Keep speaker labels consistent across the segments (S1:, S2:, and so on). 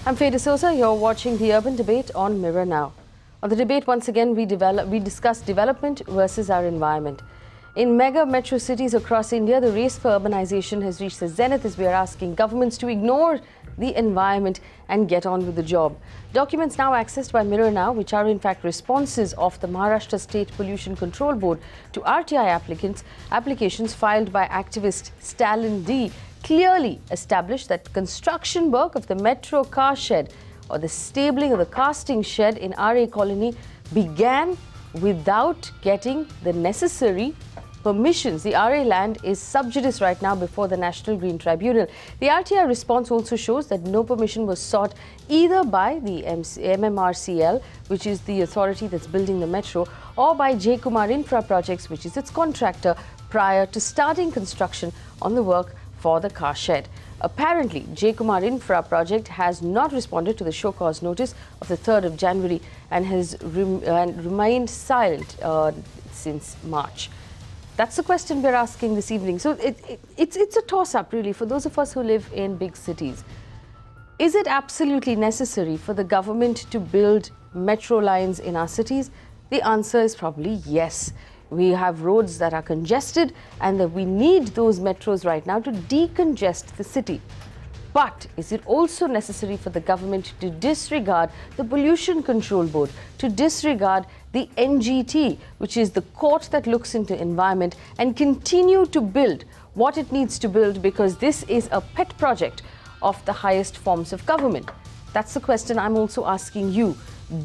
S1: I'm Faye D'Souza. You're watching the Urban Debate on Mirror Now. On the debate, once again, we discuss development versus our environment. In mega metro cities across India, the race for urbanization has reached the zenith as we are asking governments to ignore the environment and get on with the job. Documents now accessed by Mirror Now, which are in fact responses of the Maharashtra State Pollution Control Board to RTI applications filed by activist Stalin D, clearly established that construction work of the metro car shed or the stabling of the casting shed in Aarey colony began without getting the necessary permissions. The Arrey land is sub-judice right now before the National Green Tribunal. The RTI response also shows that no permission was sought either by the MMRCL, which is the authority that's building the metro, or by J. Kumar Infra Projects, which is its contractor, prior to starting construction on the work for the car shed. Apparently, J. Kumar Infra Project has not responded to the show cause notice of the 3rd of January and has remained silent since March. That's the question we're asking this evening. So it's a toss-up, really, for those of us who live in big cities. Is it absolutely necessary for the government to build metro lines in our cities? The answer is probably yes. We have roads that are congested and that we need those metros right now to decongest the city. But is it also necessary for the government to disregard the Pollution Control Board, to disregard the NGT, which is the court that looks into environment, and continue to build what it needs to build because this is a pet project of the highest forms of government? That's the question I'm also asking you.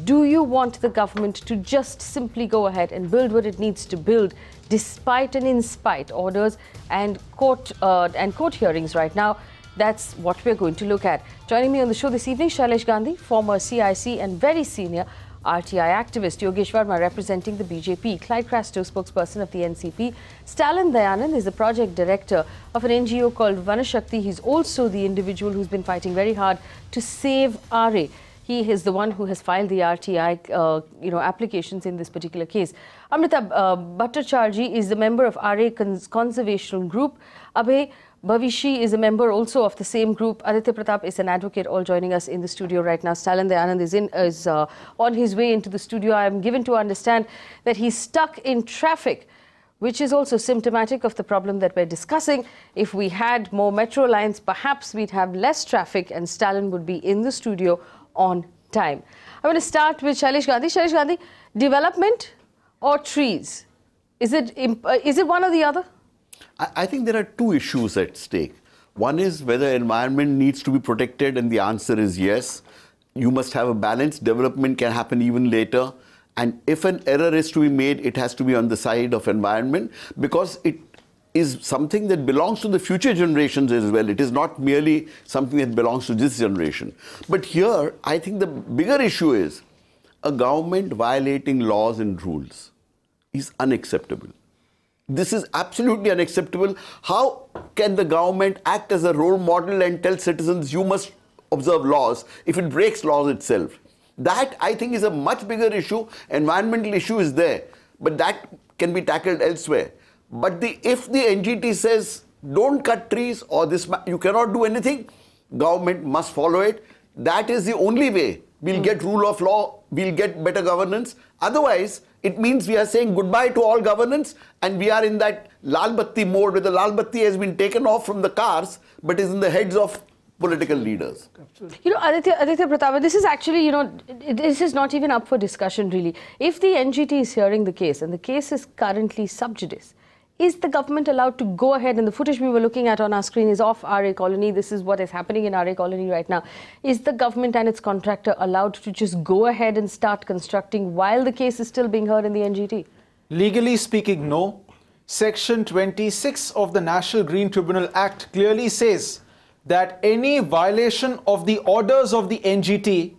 S1: Do you want the government to just simply go ahead and build what it needs to build despite and in spite orders and court hearings right now? That's what we're going to look at. Joining me on the show this evening, Shailesh Gandhi, former CIC and very senior RTI activist. Yogesh Verma, representing the BJP. Clyde Crasto, spokesperson of the NCP. Stalin Dayanand is the project director of an NGO called Vanashakti. He's also the individual who's been fighting very hard to save Arrey. He is the one who has filed the RTI applications in this particular case. Amrita Bhattacharjee is the member of Aarey Conservation Group. Abhay Bavishi is a member also of the same group. Aditya, Pratap is an advocate, all joining us in the studio right now. Stalin Dayanand is on his way into the studio. I am given to understand that he's stuck in traffic, which is also symptomatic of the problem that we're discussing. If we had more metro lines, perhaps we'd have less traffic and Stalin would be in the studio on time. I'm going to start with Shailesh Gandhi. Shailesh Gandhi, development or trees? Is it one or the other?
S2: I think there are two issues at stake. One is whether environment needs to be protected, and the answer is yes. You must have a balance. Development can happen even later. And if an error is to be made, it has to be on the side of environment because it is something that belongs to the future generations as well. It is not merely something that belongs to this generation. But here, I think the bigger issue is a government violating laws and rules is unacceptable. This is absolutely unacceptable. How can the government act as a role model and tell citizens you must observe laws if it breaks laws itself? That, I think, is a much bigger issue. Environmental issue is there, but that can be tackled elsewhere. But if the NGT says don't cut trees or you cannot do anything, government must follow it. That is the only way we'll get rule of law, we'll get better governance. Otherwise, it means we are saying goodbye to all governance and we are in that lal batti mode where the lal batti has been taken off from the cars but is in the heads of political leaders.
S1: You know, Aditya Pratap, this is actually, this is not even up for discussion really. If the NGT is hearing the case and the case is currently sub-judice, is the government allowed to go ahead, and the footage we were looking at on our screen is of Aarey colony, this is what is happening in Aarey colony right now. Is the government and its contractor allowed to just go ahead and start constructing while the case is still being heard in the NGT?
S3: Legally speaking, no. Section 26 of the National Green Tribunal Act clearly says that any violation of the orders of the NGT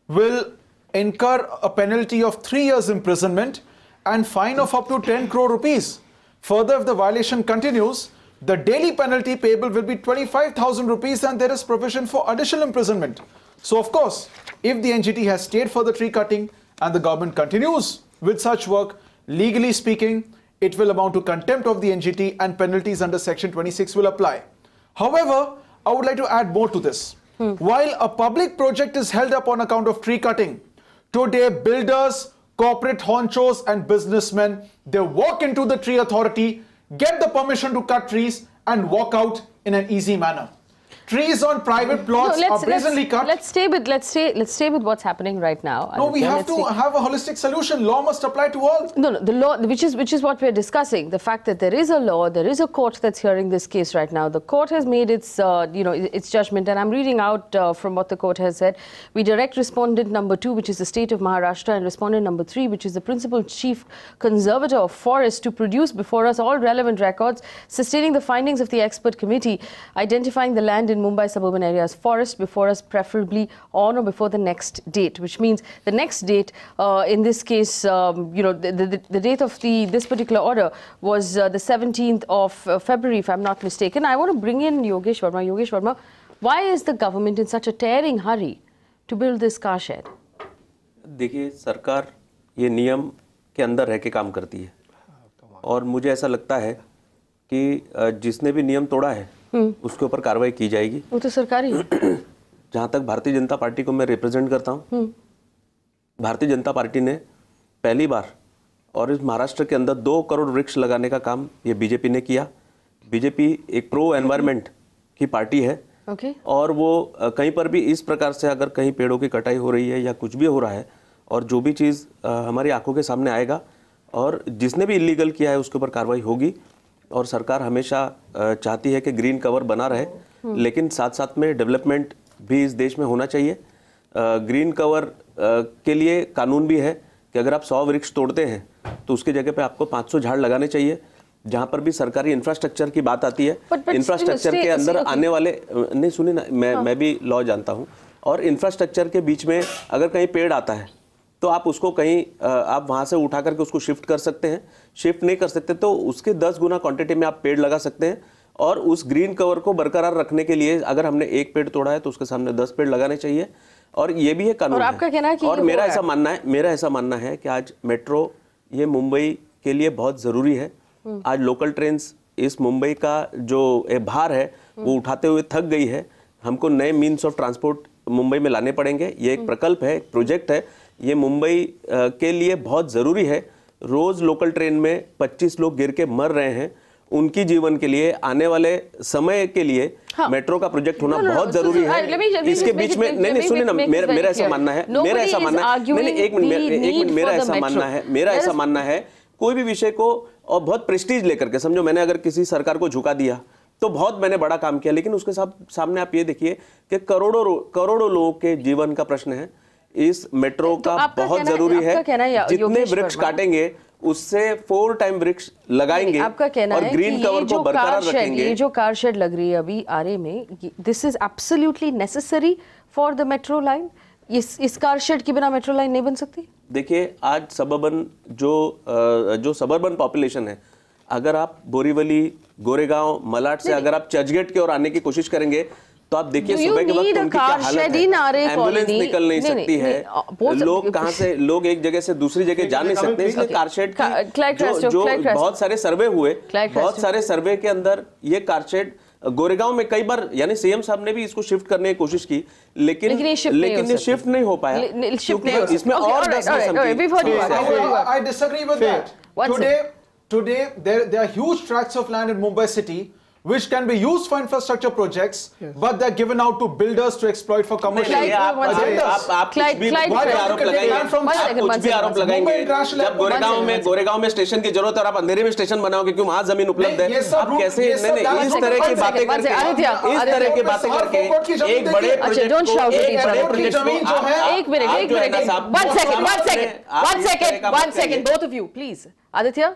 S3: will incur a penalty of 3 years imprisonment and fine of up to 10 crore rupees. Further, if the violation continues, the daily penalty payable will be 25,000 rupees and there is provision for additional imprisonment. So, of course, if the NGT has stayed for the tree cutting and the government continues with such work, legally speaking, it will amount to contempt of the NGT and penalties under Section 26 will apply. However, I would like to add more to this. while a public project is held up on account of tree cutting. Today, builders, corporate honchos and businessmen, they walk into the tree authority, get the permission to cut trees and walk out in an easy manner. Trees on private plots are brazenly cut.
S1: Let's stay with what's happening right now.
S3: No, we have to have a holistic solution. Law must apply to all.
S1: No, the law, which is what we're discussing. The fact that there is a law, there is a court that's hearing this case right now. The court has made its, its judgment, and I'm reading out from what the court has said. We direct respondent number 2, which is the state of Maharashtra, and respondent number 3, which is the principal chief conservator of forests, to produce before us all relevant records sustaining the findings of the expert committee, identifying the land in Mumbai suburban areas forest before us, preferably on or before the next date, which means the next date in this case, the date of this particular order was the 17th of February, if I'm not mistaken. I want to bring in Yogesh Verma. Yogesh Verma, why is the government in such a tearing hurry to build this car shed?
S4: देखिए, सरकार ये नियम के अंदर रह के काम करती है और मुझे ऐसा लगता है कि जिसने भी नियम तोड़ा है उसके ऊपर कार्रवाई की जाएगी।
S1: वो तो सरकारी है।
S4: जहाँ तक भारतीय जनता पार्टी को मैं रिप्रेजेंट करता हूँ, भारतीय जनता पार्टी ने पहली बार और इस महाराष्ट्र के अंदर 2 करोड़ वृक्ष लगाने का काम ये बीजेपी ने किया। बीजेपी एक प्रो एनवायरनमेंट की पार्टी है और वो कहीं पर भी इस प्रकार से अगर कहीं पेड़ों की कटाई हो रही है या कुछ भी हो रहा है और जो भी चीज़ हमारी आंखों के सामने आएगा और जिसने भी इलीगल किया है उसके ऊपर कार्रवाई होगी। और सरकार हमेशा चाहती है कि ग्रीन कवर बना रहे, लेकिन साथ साथ में डेवलपमेंट भी इस देश में होना चाहिए। ग्रीन कवर के लिए कानून भी है कि अगर आप 100 वृक्ष तोड़ते हैं तो उसकी जगह पे आपको 500 झाड़ लगाने चाहिए। जहाँ पर भी सरकारी इंफ्रास्ट्रक्चर की बात आती है, इंफ्रास्ट्रक्चर के अंदर आने वाले, नहीं सुनिए ना, मैं भी लॉ जानता हूँ, और इंफ्रास्ट्रक्चर के बीच में अगर कहीं पेड़ आता है तो आप उसको कहीं आप वहाँ से उठा करके उसको शिफ्ट कर सकते हैं। शिफ्ट नहीं कर सकते तो उसके 10 गुना क्वांटिटी में आप पेड़ लगा सकते हैं और उस ग्रीन कवर को बरकरार रखने के लिए अगर हमने 1 पेड़ तोड़ा है तो उसके सामने 10 पेड़ लगाने चाहिए। और ये भी है कानून।
S1: और आपका कहना है कि
S4: और मेरा ऐसा मानना है कि आज मेट्रो ये मुंबई के लिए बहुत ज़रूरी है। आज लोकल ट्रेन्स इस मुंबई का जो भार है वो उठाते हुए थक गई है। हमको नए मीन्स ऑफ ट्रांसपोर्ट मुंबई में लाने पड़ेंगे। ये एक प्रकल्प है, एक प्रोजेक्ट है, ये मुंबई के लिए बहुत ज़रूरी है। रोज़ लोकल ट्रेन में 25 लोग गिर के मर रहे हैं। उनकी जीवन के लिए, आने वाले समय के लिए मेट्रो का प्रोजेक्ट होना बहुत जरूरी है। इसके बीच में नहीं सुनिए ना, मेरा ऐसा मानना है, मेरा ऐसा मानना है कोई भी विषय को और बहुत प्रेस्टीज लेकर के, समझो मैंने अगर किसी सरकार को झुका दिया तो बहुत मैंने बड़ा काम किया, लेकिन उसके सामने आप ये देखिए कि करोड़ों लोगों के जीवन का प्रश्न है। इस मेट्रो का बहुत जरूरी है। जितने वृक्ष काटेंगे उससे 4 टाइम वृक्ष लगाएंगे और ग्रीन कवर को बरकरार रखेंगे।
S1: ये जो कार शेड लग रही है अभी आरे में, this is absolutely necessary for the metro line. इस कार शेड के बिना मेट्रो लाइन नहीं बन सकती।
S4: देखिए, आज सबर्बन जो सबर्बन पॉपुलेशन है, अगर आप बोरीवली, गोरेगांव, मलाड से अगर आप चर्चगेट की ओर आने की कोशिश करेंगे तो आप देखिए सुबह के वक्त उनकी क्या हालत है। एम्बुलेंस निकल नहीं सकती है, लोग कहां से, लोग एक जगह से दूसरी जगह जा नहीं सकते। इसलिए कारशेड जो बहुत सारे सर्वे हुए, बहुत सारे सर्वे के अंदर ये कारशेड गोरेगांव में कई बार, यानी सीएम साहब ने भी इसको शिफ्ट करने की कोशिश की, लेकिन ये शिफ्ट नहीं हो पाया क्योंकि इसमें और 10
S3: I disagree with that. Today there are huge tracts of land in Mumbai city which can be used for infrastructure projects, but they're given out to builders to exploit for commercial agendas.
S4: आप कुछ भी आरोप लगाएंगे। जब गोरेगांव में station की जरूरत है और आप अंधेरे में स्टेशन बनाओगे, क्यों वहां जमीन उपलब्ध है? आप कैसे इस तरह की बातें करके एक बड़े
S1: project, both of you, please. Aditya,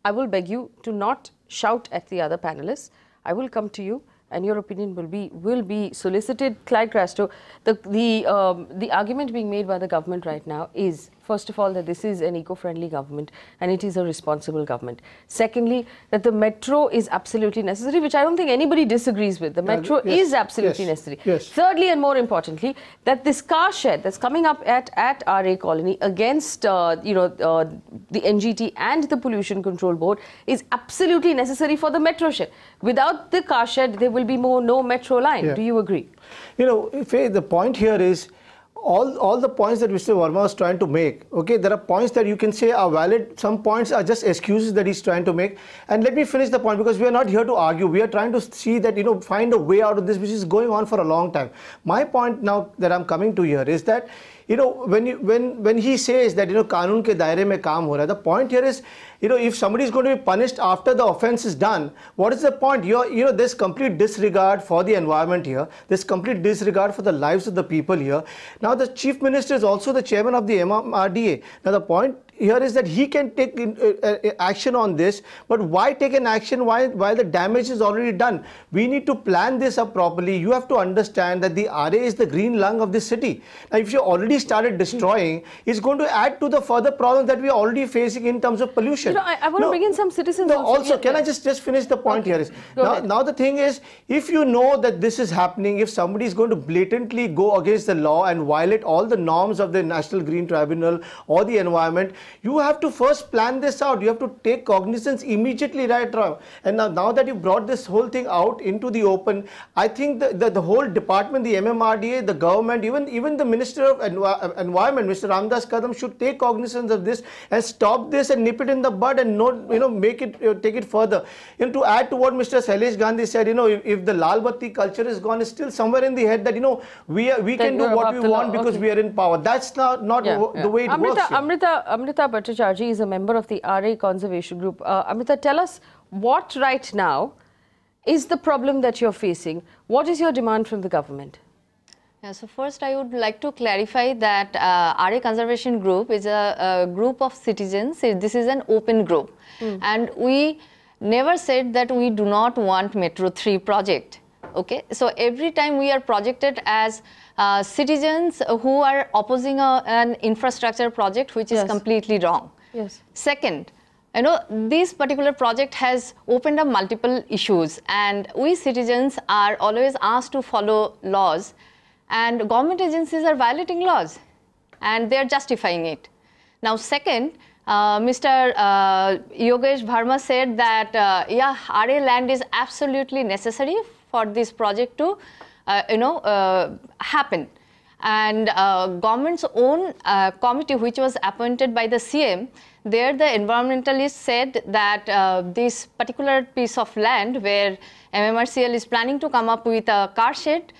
S1: I will beg you to not shout at the other panelists. I will come to you, and your opinion will be solicited. Clyde Crasto, the argument being made by the government right now is First of all, that this is an eco-friendly government and it is a responsible government. Secondly, that the metro is absolutely necessary, which I don't think anybody disagrees with. The metro is absolutely necessary. Thirdly, and more importantly, that this car shed that's coming up at Aarey Colony against the NGT and the Pollution Control Board is absolutely necessary for the metro shed. Without the car shed, there will be no metro line. Do you agree?
S5: You know, Faye, the point here is, all the points that Mr. Verma was trying to make, okay, there are points that you can say are valid, some points are just excuses that he's trying to make. And let me finish the point, because we are not here to argue, we are trying to see that, find a way out of this, which is going on for a long time. My point now that I'm coming to here is that, when he says that, कानून के दायरे में काम हो रहा है, the point here is, if somebody is going to be punished after the offense is done, what is the point? There's complete disregard for the environment here. There's complete disregard for the lives of the people here. Now, the Chief Minister is also the chairman of the MMRDA. Now, the point here is that he can take action on this, but why take an action while the damage is already done? We need to plan this up properly. You have to understand that the Arrey is the green lung of this city. Now, if you already started destroying, it's going to add to the further problems that we are already facing in terms of pollution.
S1: I want to bring in some citizens.
S5: Also, can I just finish the point here? Now the thing is, if you know that this is happening, if somebody is going to blatantly go against the law and violate all the norms of the National Green Tribunal or the environment, you have to first plan this out. You have to take cognizance immediately, right? And now that you brought this whole thing out into the open, I think the whole department, the MMRDA, the government, even the Minister of Environment, Mr. Ramdas Kadam, should take cognizance of this and stop this and nip it in the bud and make it take it further. To add to what Mr. Shailesh Gandhi said, if the Lal Batti culture is gone, it's still somewhere in the head that we can do what we want because we are in power. That's not the way it works.
S1: Amrita Bhattacharjee is a member of the Aarey Conservation Group. Amrita, tell us what right now is the problem that you're facing. What is your demand from the government?
S6: Yeah, so first I would like to clarify that Aarey Conservation Group is a group of citizens. This is an open group. And we never said that we do not want Metro 3 project. Okay, so every time we are projected as citizens who are opposing an infrastructure project which is completely wrong. Second, this particular project has opened up multiple issues, and we citizens are always asked to follow laws, and government agencies are violating laws and they are justifying it. Now, second, Mr. Yogesh Verma said that Aarey land is absolutely necessary for this project to happen. And government's own committee, which was appointed by the CM, there the environmentalists said that this particular piece of land where MMRCL is planning to come up with a car shed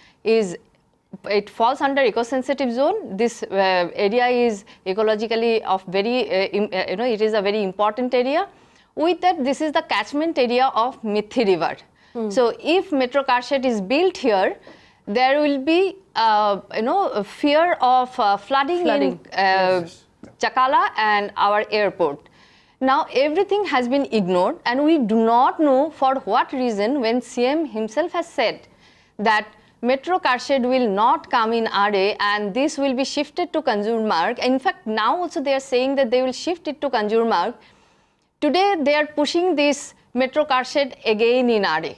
S6: it falls under eco-sensitive zone. This area is ecologically of very, it is a very important area. With that, this is the catchment area of Mithi River. So if metro car shed is built here, there will be, fear of flooding in Chakala and our airport. Now, everything has been ignored, and we do not know for what reason when CM himself has said that metro car shed will not come in Aarey and this will be shifted to Kanjurmarg. In fact, now also they are saying that they will shift it to Kanjurmarg. Today, they are pushing this metro car shed again in Aarey.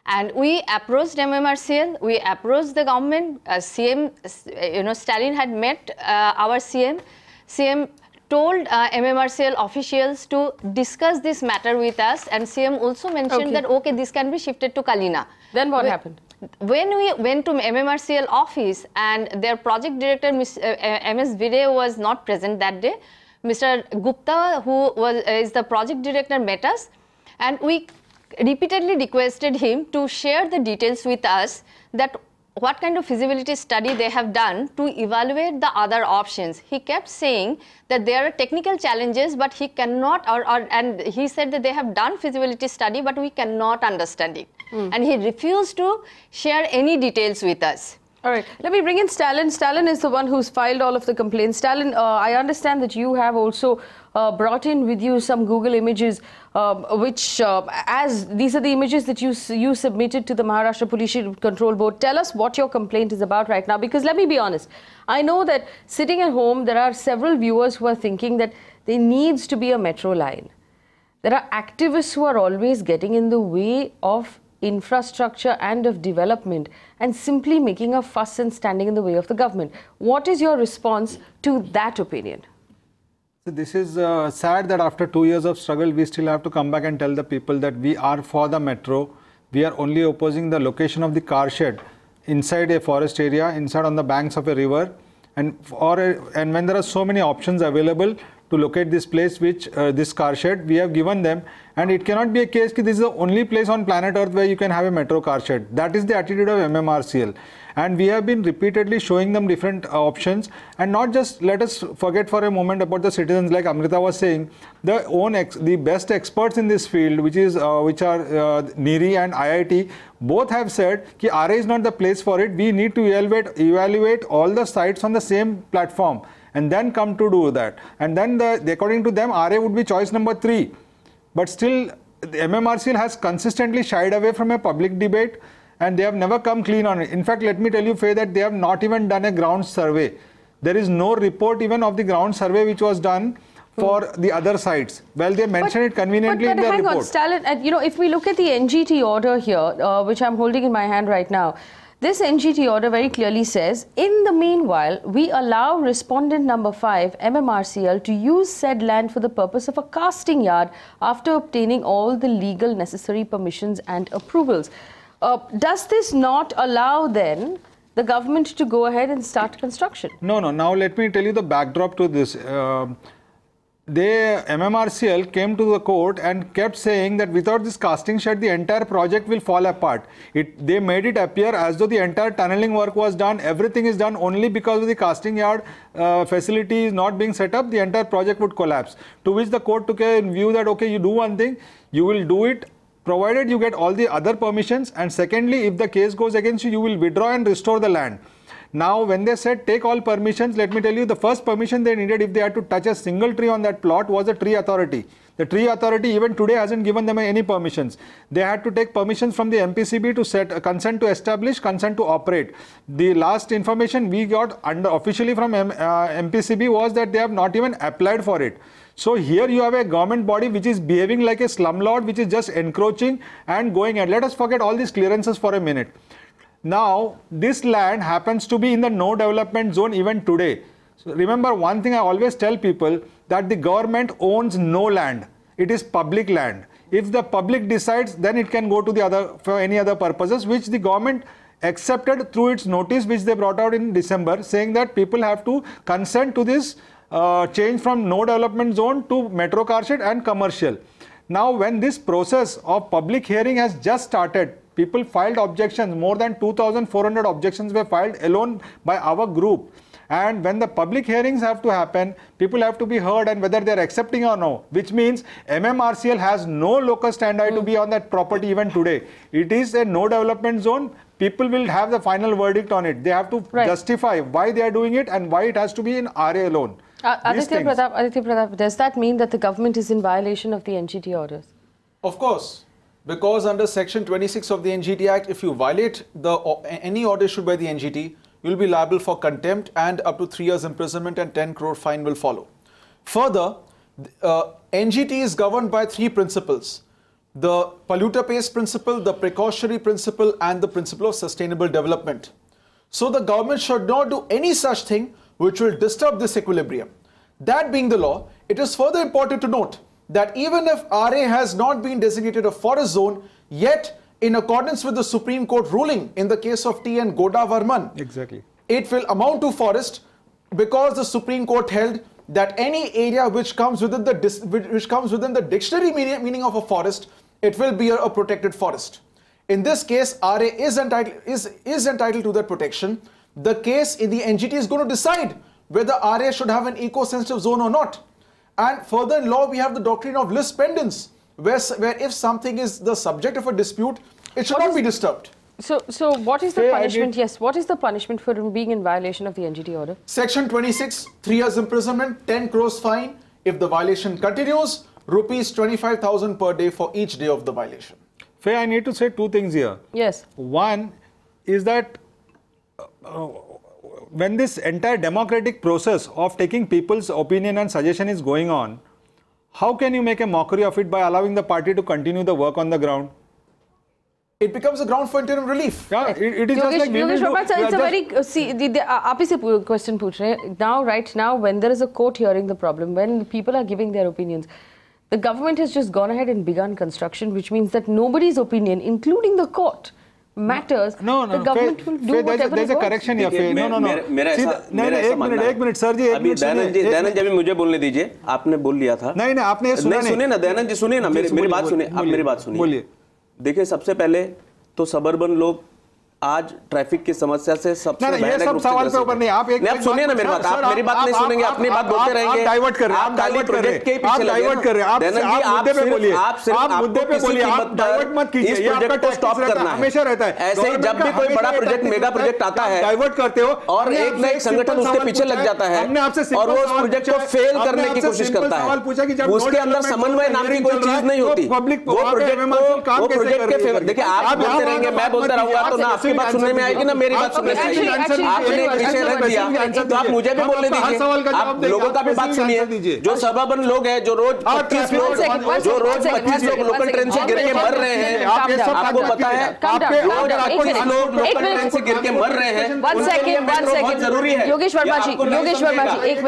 S6: And we approached MMRCL, we approached the government, CM, Stalin had met our CM. CM told MMRCL officials to discuss this matter with us, and CM also mentioned that, okay, this can be shifted to Kalina.
S1: Then what happened?
S6: When we went to MMRCL office and their project director, MS Vire, was not present that day, Mr. Gupta, who is the project director, met us, and we repeatedly requested him to share the details with us that what kind of feasibility study they have done to evaluate the other options. He kept saying that there are technical challenges, but he cannot, and he said that they have done feasibility study, but we cannot understand it. And he refused to share any details with us.
S1: All right, let me bring in Stalin. Stalin is the one who's filed all of the complaints. Stalin, I understand that you have also brought in with you some Google images, as these are the images that you submitted to the Maharashtra Pollution Control Board. Tell us what your complaint is about right now, because let me be honest, I know that sitting at home, there are several viewers who are thinking that there needs to be a metro line. There are activists who are always getting in the way of infrastructure and of development and simply making a fuss and standing in the way of the government. What is your response to that opinion?
S3: So this is sad that after 2 years of struggle, we still have to come back and tell the people that we are for the metro. We are only opposing the location of the car shed inside a forest area, inside on the banks of a river. And when there are so many options available to locate this place, which this car shed, we have given them. And it cannot be a case that this is the only place on planet Earth where you can have a metro car shed. That is the attitude of MMRCL. And we have been repeatedly showing them different options. And not just, let us forget for a moment about the citizens, like Amrita was saying, the best experts in this field, which are NIRI and IIT, both have said that Arrey is not the place for it. We need to evaluate all the sites on the same platform and then come to do that. And then according to them, Arrey would be choice number 3. But still, the MMRCL has consistently shied away from a public debate, and they have never come clean on it. In fact, let me tell you, Faye, that they have not even done a ground survey. There is no report even of the ground survey which was done for the other sites. Well, they mention it conveniently in their report.
S1: Hang on, Stalin, if we look at the NGT order here, which I'm holding in my hand right now, this NGT order very clearly says, in the meanwhile, we allow respondent number 5, MMRCL, to use said land for the purpose of a casting yard after obtaining all the legal necessary permissions and approvals. Does this not allow then the government to go ahead and start construction?
S3: No. Now let me tell you the backdrop to this. MMRCL came to the court and kept saying that without this casting shed, the entire project will fall apart. They made it appear as though the entire tunneling work was done. Everything is done only because of the casting yard facility is not being set up. The entire project would collapse. To which the court took a view that, okay, you do one thing, you will do it provided you get all the other permissions, and secondly, if the case goes against you, you will withdraw and restore the land. Now, when they said take all permissions, let me tell you, the first permission they needed if they had to touch a single tree on that plot was the tree authority. The tree authority even today hasn't given them any permissions. They had to take permissions from the MPCB to set consent to establish, consent to operate. The last information we got officially from MPCB was that they have not even applied for it. So here you have a government body which is behaving like a slumlord, which is just encroaching and going ahead. Let us forget all these clearances for a minute. Now, this land happens to be in the no development zone even today. So remember one thing I always tell people, that the government owns no land. It is public land. If the public decides, then it can go to for any other purposes, which the government accepted through its notice, which they brought out in December, saying that people have to consent to this change from no development zone to metro car shed and commercial. Now, when this process of public hearing has just started, people filed objections. More than 2,400 objections were filed alone by our group. And when the public hearings have to happen, people have to be heard, and whether they are accepting or no, which means MMRCL has no locus standi to be on that property even today. It is a no development zone. People will have the final verdict on it. They have to justify why they are doing it and why it has to be in Arrey alone.
S1: Aditya Pratap, does that mean that the government is in violation of the NGT orders?
S3: Of course. Because under Section 26 of the NGT Act, if you violate any order issued by the NGT, you will be liable for contempt, and up to 3 years imprisonment and 10 crore fine will follow. Further, NGT is governed by 3 principles: the polluter pays principle, the precautionary principle, and the principle of sustainable development. So the government should not do any such thing which will disturb this equilibrium. That being the law, it is further important to note that even if Arrey has not been designated a forest zone, yet in accordance with the Supreme Court ruling in the case of T and Goda Varman, it will amount to forest, because the Supreme Court held that any area which comes within the dictionary meaning of a forest, it will be a protected forest. In this case, Arrey is entitled to that protection. The case in the NGT is going to decide whether Arrey should have an eco-sensitive zone or not. And further in law, we have the doctrine of lis pendens, where if something is the subject of a dispute, it should not be disturbed.
S1: So what is the punishment? Yes, what is the punishment for being in violation of the NGT order?
S3: Section 26, 3 years imprisonment, 10 crores fine. If the violation continues, rupees 25,000 per day for each day of the violation.
S7: Faye, I need to say two things here.
S1: Yes.
S7: One is that when this entire democratic process of taking people's opinion and suggestion is going on, how can you make a mockery of it by allowing the party to continue the work on the ground?
S3: It becomes a ground for interim relief.
S7: Yeah, it is just like we will
S1: Yogesh Verma, sir, it's a very see. आप इसे question पूछ रहे हैं. Now, right now, when there is a court hearing the problem, when people are giving their opinions, the government has just gone ahead and begun construction, which means that nobody's opinion, including the court, matters.
S7: No,
S1: the government will do whatever
S7: there's a correction here. No. एक minute sir जी,
S4: अभी दयानंद जी अभी मुझे बोलने दीजिए. आपने बोल लिया था.
S7: नहीं आपने ये सुना नहीं.
S4: सुनिए ना दयानंद जी, सुनिए ना मेरी बात सुनिए. आप मेरी बात सुनिए.
S7: बोलिए.
S4: देखिए, सबसे पहले तो सबर्बन लोग आज ट्रैफिक की समस्या से सबसे
S7: ये सब सवाल पे ऊपर नहीं. आप
S4: सुनिए ना मेरी बात. आप मेरी बात नहीं सुनेंगे, अपनी बात बोलते रहेंगे.
S7: आप डाइवर्ट कर रहे हैं.
S4: आप डाइवर्ट कर रहे हैं. आप डाइवर्ट कर रहे हैं.
S7: आप मुद्दे पे बोलिए. आप मुद्दे पे बोलिए. आप डाइवर्ट मत कीजिए.
S4: इस प्रोजेक्ट को स्टॉप करना
S7: हमेशा रहता है.
S4: ऐसे ही जब भी कोई बड़ा प्रोजेक्ट, मेगा प्रोजेक्ट आता है,
S7: डाइवर्ट करते हो
S4: और एक ना एक संगठन उसके पीछे लग जाता है और वो उस प्रोजेक्ट को फेल करने की कोशिश करता है. उसके अंदर समन्वय नाम की कोई चीज नहीं होती. वो प्रोजेक्ट के फेवर. देखिए, आप बोलते रहेंगे, मैं बोलता रहूंगा, तो ना आपकी बात सुनने में आएगी ना मेरी बात सुनने में आएगी. आपने एक विषय रख दिया तो आप मुझे भी बोलने दीजिए. आप लोगों का भी बात सुनिए. जो सबर्बन लोग हैं, जो रोज 25 लोग लोकल ट्रेन से गिर के मर रहे हैं, आपको पता है, रोज 25 लोग लोकल ट्रेन से गिर के मर रहे हैं. उनके लिए मेट्रो बहुत जरूरी है.
S1: योगेश वर्मा जी, एक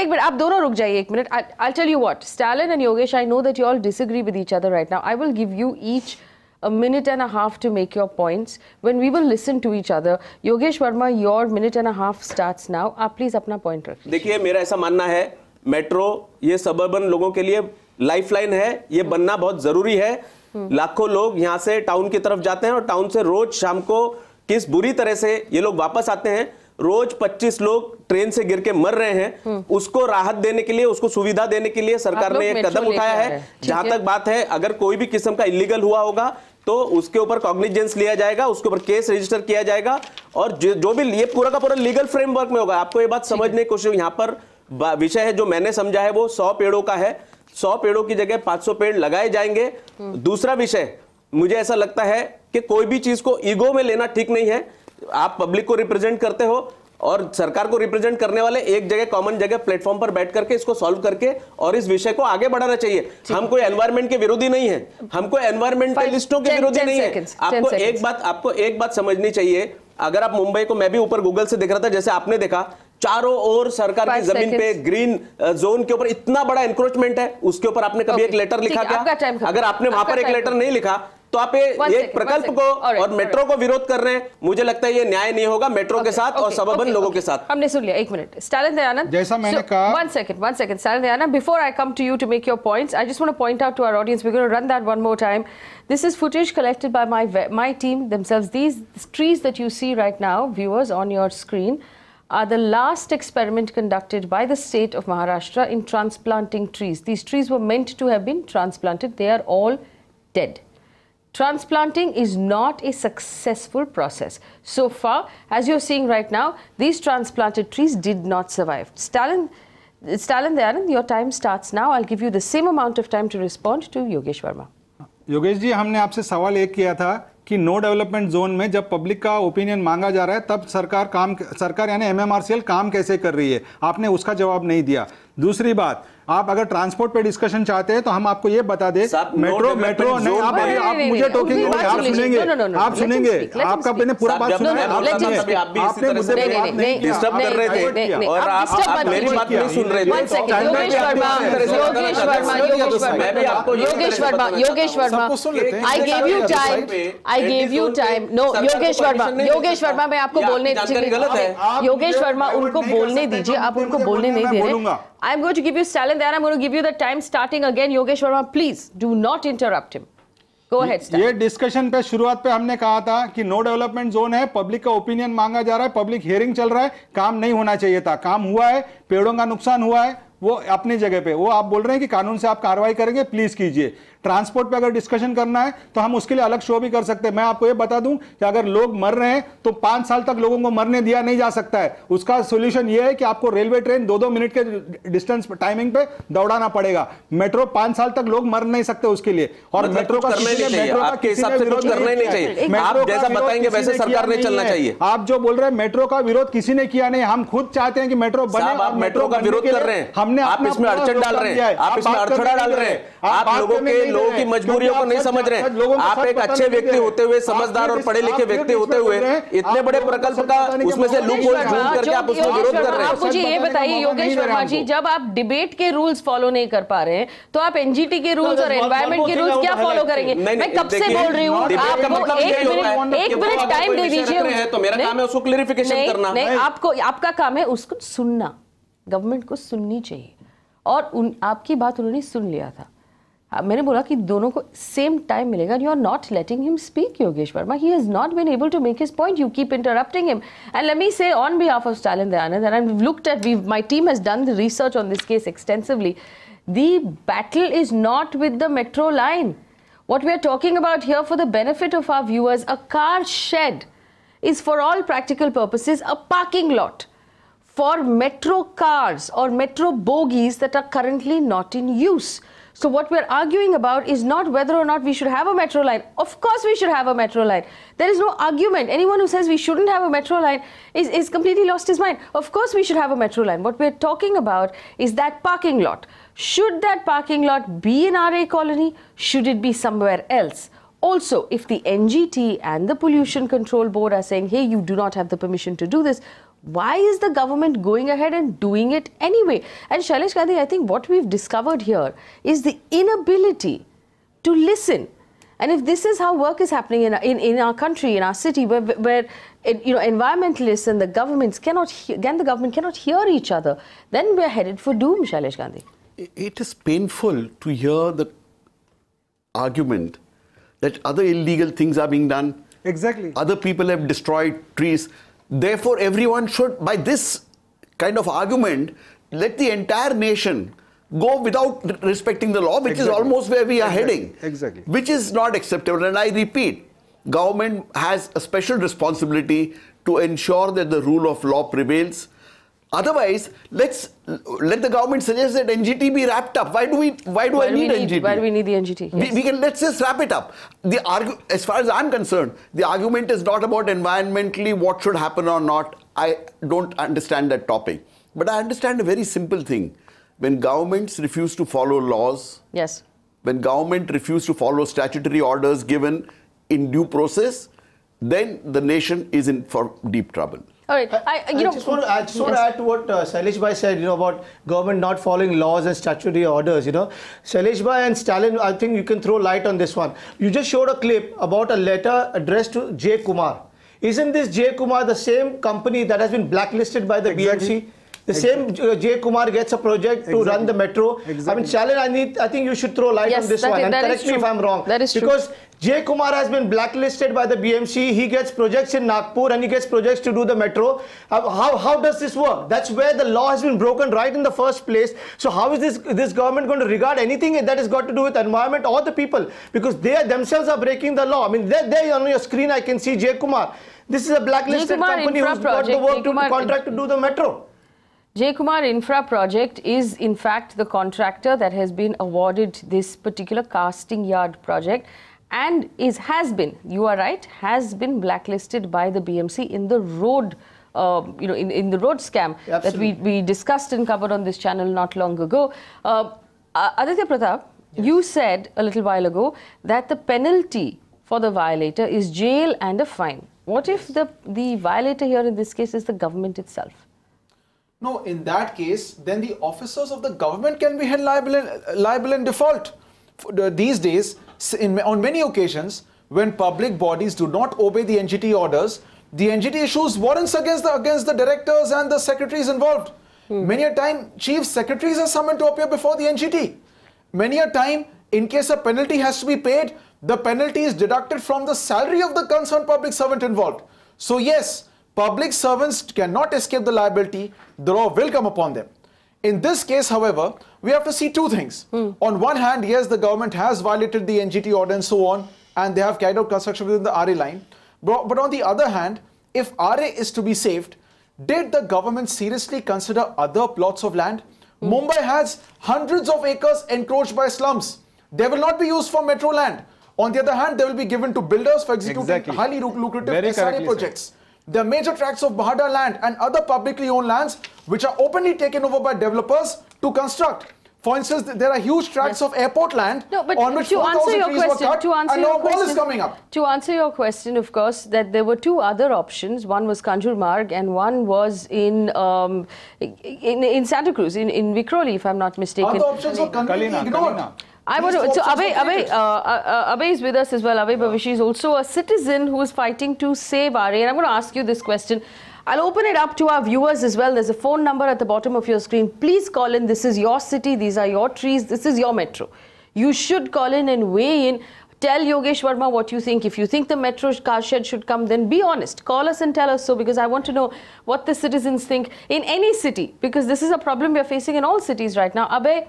S1: मिनट. आप दोनों रुक जाइए एक minute. I'll tell you what, Stalin and Yogesh, I know that you all disagree with each other right now. I will give you each a minute and a half to make your points. When we will listen to each other, Yogesh Verma, your minute and a half starts now. आप please अपना point रखिए.
S4: देखिए, मेरा ऐसा मानना है, metro ये suburban लोगों के लिए लाइफलाइन है. ये बनना बहुत जरूरी है. लाखों लोग यहाँ से टाउन की तरफ जाते हैं और टाउन से रोज शाम को किस बुरी तरह से ये लोग वापस आते हैं. रोज 25 लोग ट्रेन से गिर के मर रहे हैं. उसको राहत देने के लिए, उसको सुविधा देने के लिए सरकार ने एक कदम उठाया है. जहां तक बात है, अगर कोई भी किस्म का इलीगल हुआ होगा तो उसके ऊपर कॉग्निजेंस लिया जाएगा, उसके ऊपर केस रजिस्टर किया जाएगा और जो भी ये पूरा का पूरा लीगल फ्रेमवर्क में होगा. आपको ये बात समझने की कोशिश. यहाँ पर विषय है जो मैंने समझा है वो 100 पेड़ों का है. 100 पेड़ों की जगह 500 पेड़ लगाए जाएंगे. दूसरा विषय, मुझे ऐसा लगता है कि कोई भी चीज को ईगो में लेना ठीक नहीं है. आप पब्लिक को रिप्रेजेंट करते हो और सरकार को रिप्रेजेंट करने वाले एक जगह, कॉमन जगह, प्लेटफॉर्म पर बैठ करके इसको सॉल्व करके और इस विषय को आगे बढ़ाना चाहिए. हम कोई एनवायरनमेंट के विरोधी नहीं है, हम कोई एनवायरनमेंटलिस्टों के विरोधी नहीं है. आपको एक बात समझनी चाहिए. अगर आप मुंबई को, मैं भी ऊपर गूगल से देख रहा था, जैसे आपने देखा, चारों ओर सरकार की जमीन पे ग्रीन जोन के ऊपर इतना बड़ा एनक्रोचमेंट है. उसके ऊपर आपने कभी एक लेटर लिखा क्या? अगर आपने वहां पर एक लेटर नहीं लिखा तो आप एक प्रकल्प को और मेट्रो को विरोध कर रहे हैं. मुझे लगता है ये न्याय नहीं होगा मेट्रो के साथ और सबर्बन लोगों के साथ.
S1: हमने सुन लिया. एक मिनट. स्टालिन दयानंद,
S7: जैसा मैंने कहा.
S1: One second. Stalin Dayanand, before I come to you to make your points, I just want to point out to our audience, we're going to run that one more time. This is footage collected by my team themselves. These trees that you see right now, viewers, on your screen, are the last experiment conducted by the state of Maharashtra in transplanting trees. These trees were meant to have been transplanted. They are all dead. Transplanting is not a successful process. So far, as you're seeing right now, these transplanted trees did not survive. Stalin Dayanand, your time starts now. I'll give you the same amount of time to respond to Yogesh Verma.
S7: Yogesh ji, हमने आपसे सवाल एक किया था कि no development zone में जब public का ओपिनियन मांगा जा रहा है तब सरकार यानी एमएमआरसीएल काम कैसे कर रही है. आपने उसका जवाब नहीं दिया. दूसरी बात, आप अगर ट्रांसपोर्ट पे डिस्कशन चाहते हैं तो हम आपको ये बता दें, मेट्रो नहीं, आप मुझे टोकेंगे, आप सुनेंगे, आपका मैंने पूरा बात सुना है. आपने मुद्दे पे बात नहीं
S4: डिस्टर्ब कर रहे थे और आप मेरी बात नहीं सुन रहे थे.
S1: Yogesh Verma, I gave you time. No, Yogesh Verma, मैं आपको बोलने दीजिए. योगेश वर्मा, उनको बोलने दीजिए. आप उनको बोलने नहीं दे रहे. I'm going to give you Stalin Dayanand. I'm going to give you the time starting again. Yogesh Verma, please do not interrupt him. Go ahead, Stalin.
S7: ये डिस्कशन पे शुरुआत पे हमने कहा था कि नो डेवलपमेंट जोन है, पब्लिक का ओपिनियन मांगा जा रहा है, पब्लिक हियरिंग चल रहा है, काम नहीं होना चाहिए था. काम हुआ है, पेड़ों का नुकसान हुआ है, वो अपनी जगह पे, वो आप बोल रहे हैं कि कानून से आप कार्रवाई करेंगे, प्लीज कीजिए। ट्रांसपोर्ट पे अगर डिस्कशन करना है तो हम उसके लिए अलग शो भी कर सकते हैं। मैं आपको ये बता दूं कि अगर लोग मर रहे हैं तो 5 साल तक लोगों को मरने दिया नहीं जा सकता है। उसका सोल्यूशन ये है कि आपको रेलवे ट्रेन 2-2 मिनट के डिस्टेंस टाइमिंग पे दौड़ाना पड़ेगा। मेट्रो 5 साल तक लोग मर नहीं सकते उसके लिए। और मेट्रो का
S4: करना ही नहीं चाहिए, आपके हिसाब से कुछ करना ही नहीं चाहिए। आप जैसा बताएंगे वैसे सरकार ने चलना चाहिए।
S7: आप जो बोल रहे हैं मेट्रो का विरोध किसी ने किया नहीं, हम खुद चाहते हैं कि मेट्रो बने।
S4: आप मेट्रो का विरोध कर रहे हैं,
S7: हमने
S4: आप इसमें अड़चन डाल रहे हैं, आप इसमें अड़थड़ा डाल रहे हैं, आप लोगों की मजबूरियों को नहीं समझ रहे हैं। आप एक अच्छे व्यक्ति होते हुए, समझदार और पढ़े लिखे व्यक्ति होते हुए इतने बड़े प्रकल्प का उसमें से लूप होल ढूंढ करके आप उसमें विरोध कर रहे हैं।
S1: आप मुझे ये बताइए योगेश वर्मा जी, जब आप डिबेट के रूल्स फॉलो नहीं कर पा रहे हैं तो आप एनजीटी के रूल्स और एनवायरमेंट के रूल्स क्या फॉलो करेंगे? मैं कब से बोल रही हूँ, आपको 1 मिनट टाइम दे दीजिए।
S4: तो मेरा काम है उसको क्लेरिफिकेशन करना।
S1: नहीं, आपका काम है उसको सुनना, गवर्नमेंट को सुननी चाहिए। और आपकी बात उन्होंने सुन लिया था। मैंने बोला कि दोनों को सेम टाइम मिलेगा। You are not letting him speak, Yogesh Verma. He has not been able to make his point. You keep interrupting him. And let me say on behalf of Stalin Dayanand, and I've looked at, my team has done the research on this case extensively. The battle is not with the metro line. What we are talking about here, for the benefit of our viewers, a car shed is for all practical purposes a parking lot for metro cars or metro bogies that are currently not in use. So what we're arguing about is not whether or not we should have a metro line. Of course we should have a metro line. There is no argument. Anyone who says we shouldn't have a metro line is completely lost his mind. Of course we should have a metro line. What we're talking about is that parking lot. Should that parking lot be in Aarey colony? Should it be somewhere else? Also, if the NGT and the Pollution Control Board are saying, hey, you do not have the permission to do this, why is the government going ahead and doing it anyway? And Shailesh Gandhi, I think what we've discovered here is the inability to listen. And if this is how work is happening in our country, in our city, where environmentalists and the government cannot hear each other, then we're headed for doom, Shailesh Gandhi.
S2: It is painful to hear the argument that other illegal things are being done.
S7: Exactly.
S2: Other people have destroyed trees. Therefore, everyone should, by this kind of argument, let the entire nation go without respecting the law, which is almost where we are heading.
S7: Exactly.
S2: Which is not acceptable. And I repeat, government has a special responsibility to ensure that the rule of law prevails. Otherwise, let the government suggest that NGT be wrapped up. Why do I need NGT?
S1: Why do we need the NGT? Yes.
S2: Let's just wrap it up. As far as I'm concerned, the argument is not about environmentally what should happen or not. I don't understand that topic. But I understand a very simple thing. When governments refuse to follow laws,
S1: yes,
S2: when government refuse to follow statutory orders given in due process, then the nation is in for deep trouble.
S1: All right.
S5: I just want to add to what Shailesh Bhai said, about government not following laws and statutory orders. Shailesh Bhai and Stalin, I think you can throw light on this one. You just showed a clip about a letter addressed to J. Kumar. Isn't this J. Kumar the same company that has been blacklisted by the BMC? The same J. Kumar gets a project to run the metro. I mean, Stalin, I think you should throw light on this one. And correct me if I'm wrong.
S1: That is true.
S5: Because J. Kumar has been blacklisted by the BMC. He gets projects in Nagpur and he gets projects to do the metro. How does this work? That's where the law has been broken right in the first place. So how is this government going to regard anything that has got to do with environment or the people? Because they themselves are breaking the law. I mean, there on your screen I can see J. Kumar. This is a blacklisted company who's got the work to contract to do the metro.
S1: J. Kumar Infra Project is in fact the contractor that has been awarded this particular casting yard project and has been blacklisted by the BMC in the road, in the road scam that we discussed and covered on this channel not long ago. Aditya, Pratap, you said a little while ago that the penalty for the violator is jail and a fine. What if the violator here in this case is the government itself?
S3: No, in that case, then the officers of the government can be held liable in default. These days, on many occasions, when public bodies do not obey the NGT orders, the NGT issues warrants against the directors and the secretaries involved. Many a time, chief secretaries are summoned to appear before the NGT. Many a time, in case a penalty has to be paid, the penalty is deducted from the salary of the concerned public servant involved. So yes, public servants cannot escape the liability. The law will come upon them. In this case, however, we have to see two things. On one hand, yes, the government has violated the NGT order and so on, and they have carried out construction within the Arrey line. But on the other hand, if Arrey is to be saved, did the government seriously consider other plots of land? Mumbai has hundreds of acres encroached by slums. They will not be used for metro land. On the other hand, they will be given to builders for executing highly lucrative SRA projects. There are major tracts of Bahada land and other publicly owned lands which are openly taken over by developers to construct. For instance, there are huge tracts of airport land on which 4,000 trees were cut and now a wall is coming up.
S1: To answer your question, of course, that there were two other options. One was Kanjur Marg and one was in Santa Cruz, in Vikhroli, if I'm not mistaken.
S3: Other options were completely ignored.
S1: I want to, so Abhay is with us as well. Abhay Bavishi is also a citizen who is fighting to save Arrey. And I'm going to ask you this question. I'll open it up to our viewers as well. There's a phone number at the bottom of your screen. Please call in. This is your city. These are your trees. This is your metro. You should call in and weigh in. Tell Yogesh Verma what you think. If you think the metro car shed should come, then be honest. Call us and tell us so, because I want to know what the citizens think in any city, because this is a problem we're facing in all cities right now. Abhay,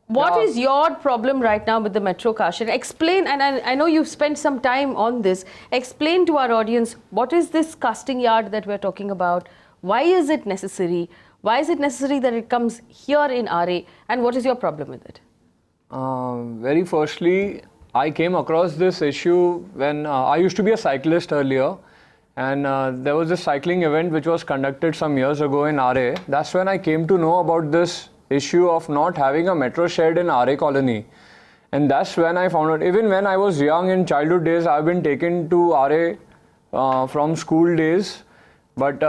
S1: what is your problem right now with the metro car shed? Explain, and I know you've spent some time on this. Explain to our audience, what is this casting yard that we're talking about? Why is it necessary? Why is it necessary that it comes here in Arrey? And what is your problem with it?
S8: Very firstly, I came across this issue when I used to be a cyclist earlier. And there was a cycling event which was conducted some years ago in Arrey. That's when I came to know about this issue of not having a metro shed in Aarey colony. And that's when I found out, even when I was young in childhood days, I've been taken to Aarey from school days. But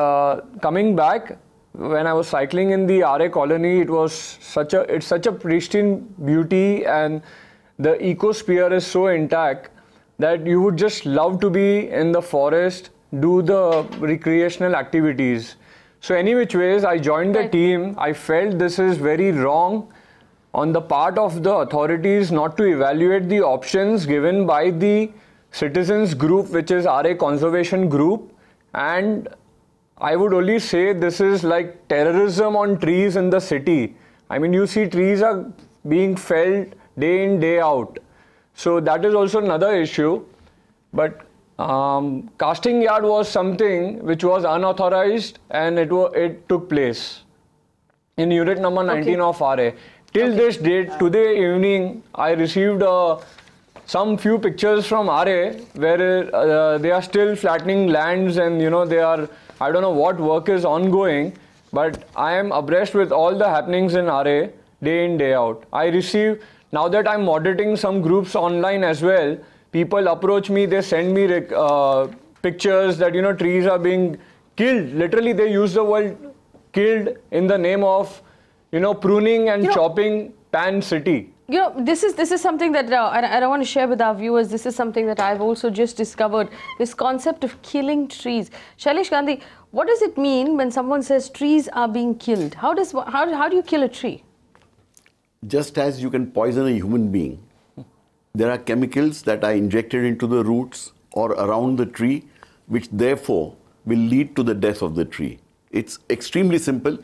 S8: coming back, when I was cycling in the Aarey colony, it's such a pristine beauty, and the ecosphere is so intact that you would just love to be in the forest, do the recreational activities. So any which ways, I joined the team. I felt this is very wrong on the part of the authorities not to evaluate the options given by the citizens group, which is Aarey Conservation Group. And I would only say this is like terrorism on trees in the city. I mean, you see trees are being felled day in, day out. So that is also another issue. But casting yard was something which was unauthorized, and it took place in unit number 19 of Arrey. Till this date, today evening, I received some few pictures from Arrey where they are still flattening lands, and they are, I don't know what work is ongoing, but I am abreast with all the happenings in Arrey day in, day out. I receive, now that I'm moderating some groups online as well, people approach me, they send me pictures that, trees are being killed. Literally, they use the word killed in the name of, pruning and chopping pan city.
S1: This is something that I want to share with our viewers. This is something that I've also just discovered, this concept of killing trees. Shailesh Gandhi, what does it mean when someone says trees are being killed? How do you kill a tree?
S2: Just as you can poison a human being, there are chemicals that are injected into the roots or around the tree, which therefore will lead to the death of the tree. It's extremely simple.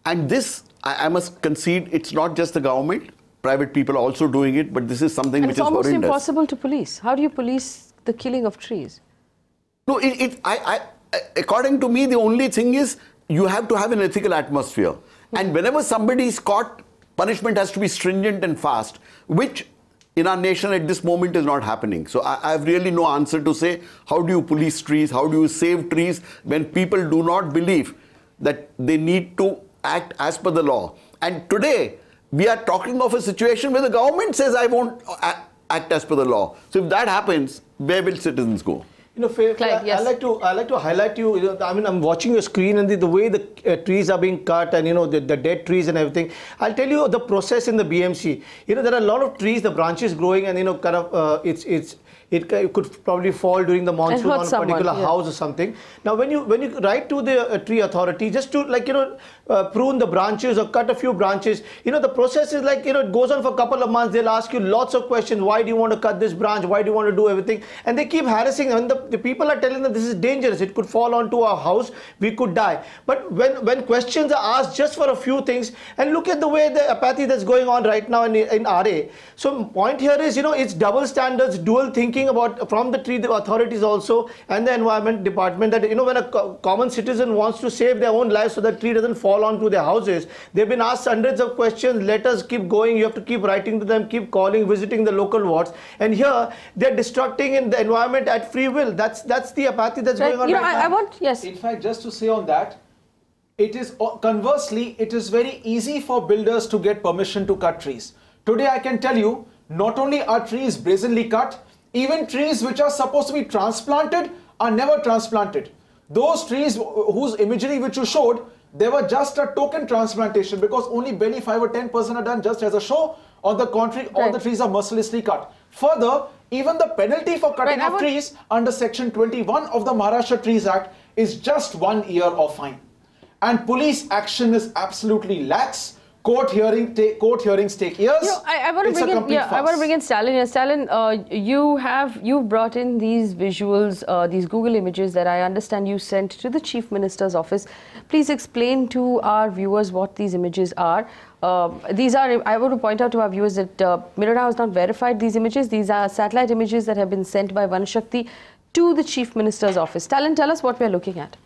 S2: And this, I must concede, it's not just the government. Private people are also doing it, but this is something which is horrendous.
S1: It's almost impossible to police. How do you police the killing of trees?
S2: No, according to me, the only thing is you have to have an ethical atmosphere. And whenever somebody is caught, punishment has to be stringent and fast, which in our nation at this moment is not happening. So I have really no answer to say, how do you police trees? How do you save trees when people do not believe that they need to act as per the law? And today, we are talking of a situation where the government says, I won't act as per the law. So if that happens, where will citizens go?
S1: Clyde, yes.
S5: I like to highlight you. I mean, I'm watching your screen and the way the trees are being cut, and the dead trees and everything. I'll tell you the process in the BMC. There are a lot of trees, the branches growing, and kind of it could probably fall during the monsoon on a particular house or something. Now, when you write to the tree authority just to prune the branches or cut a few branches, the process is it goes on for a couple of months. They'll ask you lots of questions. Why do you want to cut this branch? Why do you want to do everything? And they keep harassing them. The people are telling them this is dangerous. It could fall onto our house. We could die. But when questions are asked just for a few things, and look at the way the apathy that's going on right now in Arrey. So point here is, it's double standards, dual thinking from the tree authorities also and the environment department, that when a common citizen wants to save their own life so that tree doesn't fall onto their houses, they've been asked hundreds of questions. Letters keep going. You have to keep writing to them, keep calling, visiting the local wards, and here they're destructing in the environment at free will. That's the apathy that's going on right now.
S3: Yes. In fact, just to say on that, it is conversely, it is very easy for builders to get permission to cut trees. Today, I can tell you, not only are trees brazenly cut, even trees which are supposed to be transplanted are never transplanted. Those trees whose imagery which you showed, they were just a token transplantation because only barely 5 or 10% are done just as a show. On the contrary, all the trees are mercilessly cut. Further, even the penalty for cutting of trees under Section 21 of the Maharashtra Trees Act is just 1 year of fine. And police action is absolutely lax. Court hearings take years.
S1: I want to bring in Stalin here. Stalin, you've brought in these visuals, these Google images that I understand you sent to the Chief Minister's office. Please explain to our viewers what these images are. I want to point out to our viewers that Mirror Now has not verified these images. These are satellite images that have been sent by Vanashakti to the Chief Minister's office. Stalin, tell us what we're looking at.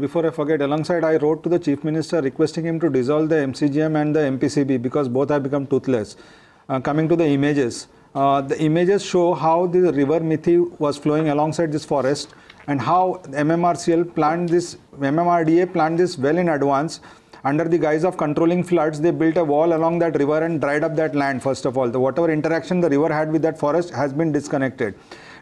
S7: Before I forget, I wrote to the Chief Minister requesting him to dissolve the MCGM and the MPCB because both have become toothless. Coming to the images show how the river Mithi was flowing alongside this forest and how MMRDA planned this well in advance. Under the guise of controlling floods, they built a wall along that river and dried up that land. First of all, whatever interaction the river had with that forest has been disconnected.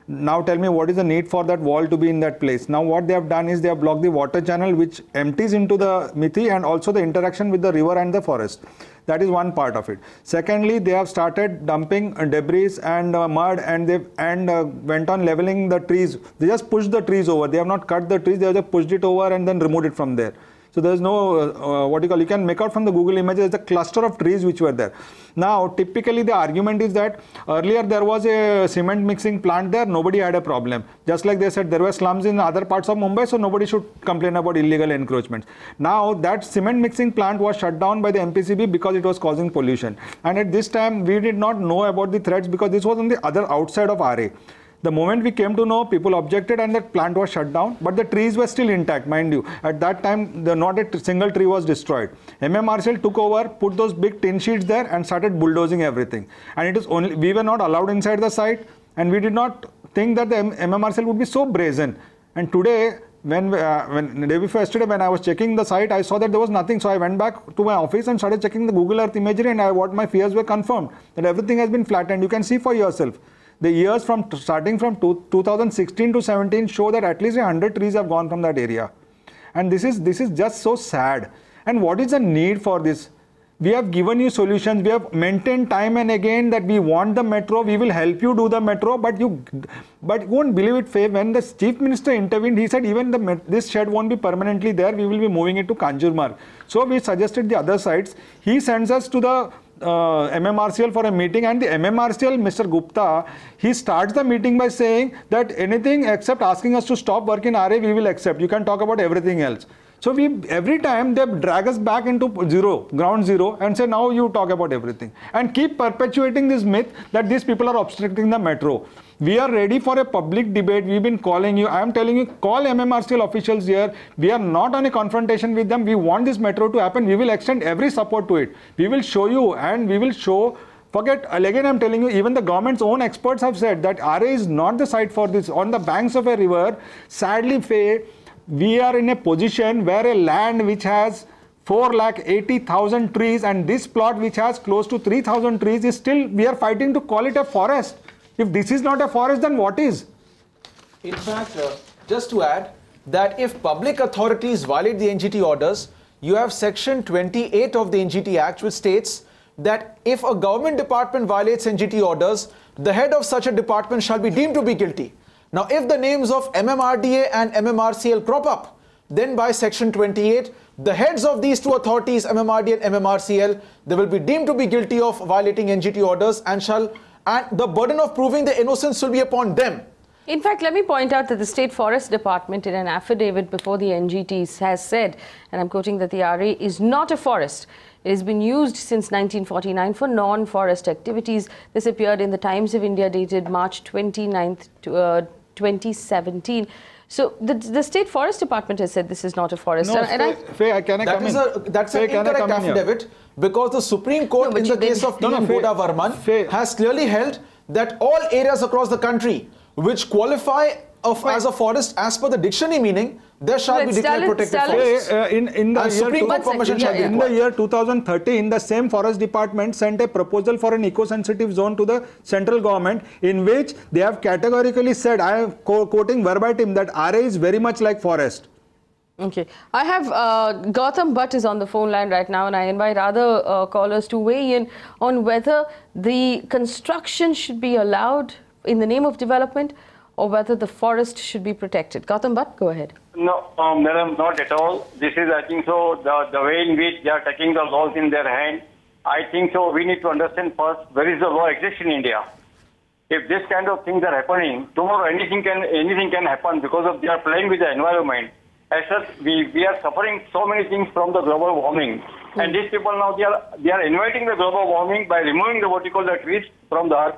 S7: Now tell me, what is the need for that wall to be in that place? Now what they have done is they have blocked the water channel which empties into the Mithi and also the interaction with the river and the forest. That is one part of it. Secondly, they have started dumping debris and mud and went on leveling the trees. They just pushed the trees over. They have not cut the trees, they have just pushed it over and then removed it from there. So there is no, you can make out from the Google images, the cluster of trees which were there. Now, typically the argument is that earlier there was a cement mixing plant there, nobody had a problem. Just like they said, there were slums in other parts of Mumbai, so nobody should complain about illegal encroachments. Now, that cement mixing plant was shut down by the MPCB because it was causing pollution. And at this time, we did not know about the threats because this was on the other outside of Arrey. The moment we came to know, people objected and that plant was shut down, but the trees were still intact, mind you. At that time, not a single tree was destroyed. MMRCL took over, put those big tin sheets there and started bulldozing everything. And it is only, we were not allowed inside the site and we did not think that the MMRCL would be so brazen. And today, the day before yesterday, when I was checking the site, I saw that there was nothing. So I went back to my office and started checking the Google Earth imagery and what my fears were confirmed, that everything has been flattened. You can see for yourself. The years starting from 2016 to 17 show that at least 100 trees have gone from that area. And this is just so sad. And what is the need for this? We have given you solutions. We have maintained time and again that we want the metro. We will help you do the metro. But you won't believe it, Faye. When the Chief Minister intervened, he said even this shed won't be permanently there. We will be moving it to Kanjurmarg. So we suggested the other sites. He sends us to the MMRCL for a meeting, and the MMRCL, Mr. Gupta, he starts the meeting by saying that anything except asking us to stop work in Arrey, we will accept. You can talk about everything else. So every time they drag us back into ground zero and say, now you talk about everything. And keep perpetuating this myth that these people are obstructing the metro. We are ready for a public debate. We've been calling you. I am telling you, call MMRCL officials here. We are not on a confrontation with them. We want this metro to happen. We will extend every support to it. We will show you and we will show. Forget, again I'm telling you, even the government's own experts have said that Arrey is not the site for this. On the banks of a river, sadly, Faye, we are in a position where a land which has 480,000 trees and this plot which has close to 3,000 trees is still, we are fighting to call it a forest. If this is not a forest, then what is?
S3: In fact, just to add that if public authorities violate the NGT orders, you have Section 28 of the NGT Act which states that if a government department violates NGT orders, the head of such a department shall be deemed to be guilty. Now, if the names of MMRDA and MMRCL crop up, then by section 28, the heads of these two authorities, MMRDA and MMRCL, they will be deemed to be guilty of violating NGT orders and the burden of proving their innocence will be upon them.
S1: In fact, let me point out that the State Forest Department in an affidavit before the NGTs has said, and I'm quoting, that the Arrey is not a forest. It has been used since 1949 for non-forest activities. This appeared in the Times of India dated March 29th, 2017. So the State Forest Department has said this is not a forest.
S7: No,
S3: That's an incorrect affidavit, because the Supreme Court in the case of T.M. Goda Varman has clearly held that all areas across the country which qualify as a forest as per the dictionary meaning, there shall be declared protected forests.
S7: In the year 2013, the same forest department sent a proposal for an eco-sensitive zone to the central government, in which they have categorically said, I am quoting verbatim, that Arrey is very much like forest.
S1: Okay, I have Gautam Bhatt is on the phone line right now, and I invite other callers to weigh in on whether the construction should be allowed in the name of development, or whether the forest should be protected. Gautam Bhatt, go ahead.
S9: No, madam, not at all. This is, I think so, the way in which they are taking the laws in their hand. I think so, we need to understand first, where is the law exists in India? If this kind of things are happening, tomorrow anything can happen because of they are playing with the environment. As such, we are suffering so many things from the global warming. And these people now, they are inviting the global warming by removing the vertical trees from the earth.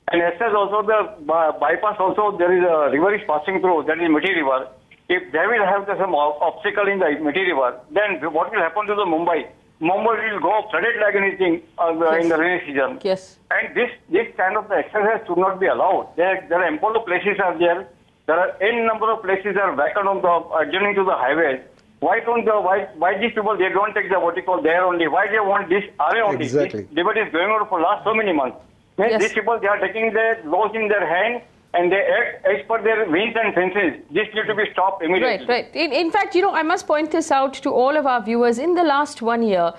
S9: And as such also the bypass also, there is a river is passing through, that is Mithi River. If they will have some obstacle in the Mithi River, then what will happen to the Mumbai? Mumbai will go flooded like anything in the rainy season.
S1: Yes.
S9: And this kind of exercise should not be allowed. There are ample places are there. There are n number of places are vacant on the adjoining to the highways. Why these people, they don't take the vertical there only? Why they want this area only?
S7: Exactly.
S9: This debate is going on for last so many months.
S1: Yes.
S9: These people, they are taking the laws in their hand and they act as per their whims and fancies. This needs to be stopped immediately.
S1: Right. In fact, you know, I must point this out to all of our viewers. In the last 1 year,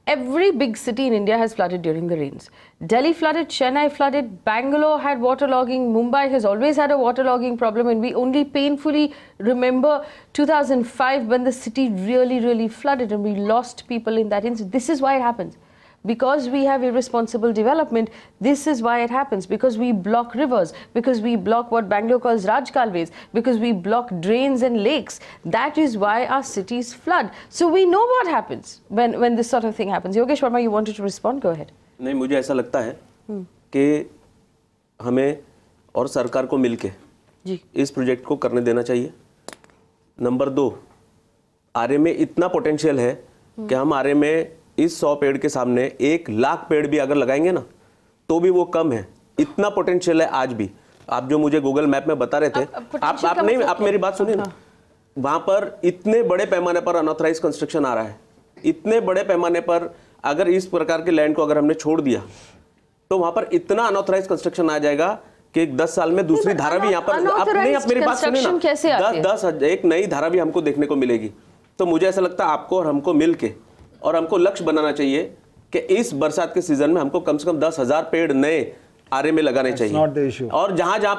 S1: every big city in India has flooded during the rains. Delhi flooded, Chennai flooded, Bangalore had waterlogging, Mumbai has always had a waterlogging problem, and we only painfully remember 2005 when the city really flooded and we lost people in that incident. This is why it happens. Because we have irresponsible development, this is why it happens. Because we block rivers, because we block what Bangalore calls Raj Kalves, because we block drains and lakes. That is why our cities flood. So we know what happens when this sort of thing happens. Yogesh Verma, you wanted to respond? Go ahead.
S4: नहीं, मुझे ऐसा लगता है कि हमें और सरकार को मिलके इस प्रोजेक्ट को करने देना चाहिए. नंबर 2, आरे में इतना पोटेंशियल है कि हम आरे में इस 100 पेड़ के सामने 1 लाख पेड़ भी अगर लगाएंगे ना तो भी वो कम है. इतना पोटेंशियल है आज भी. आप जो मुझे गूगल मैप में बता रहे थे, आप मेरी बात सुनिए ना. वहां पर इतने बड़े पैमाने पर अनऑथराइज कंस्ट्रक्शन आ रहा है. इतने बड़े पैमाने पर अगर इस प्रकार के लैंड को अगर हमने छोड़ दिया तो वहां पर इतना अनऑथराइज कंस्ट्रक्शन आ जाएगा कि 10 साल में दूसरी धारा भी यहाँ पर आप मेरी बात सुनिए ना, 10 एक नई धारा भी हमको देखने को मिलेगी. तो मुझे ऐसा लगता है आपको और हमको मिलके और हमको लक्ष्य बनाना चाहिए कि इस बरसात के सीजन में हमको कम से कम 10,000 पेड़ नए आरे में लगाने चाहिए. और जहां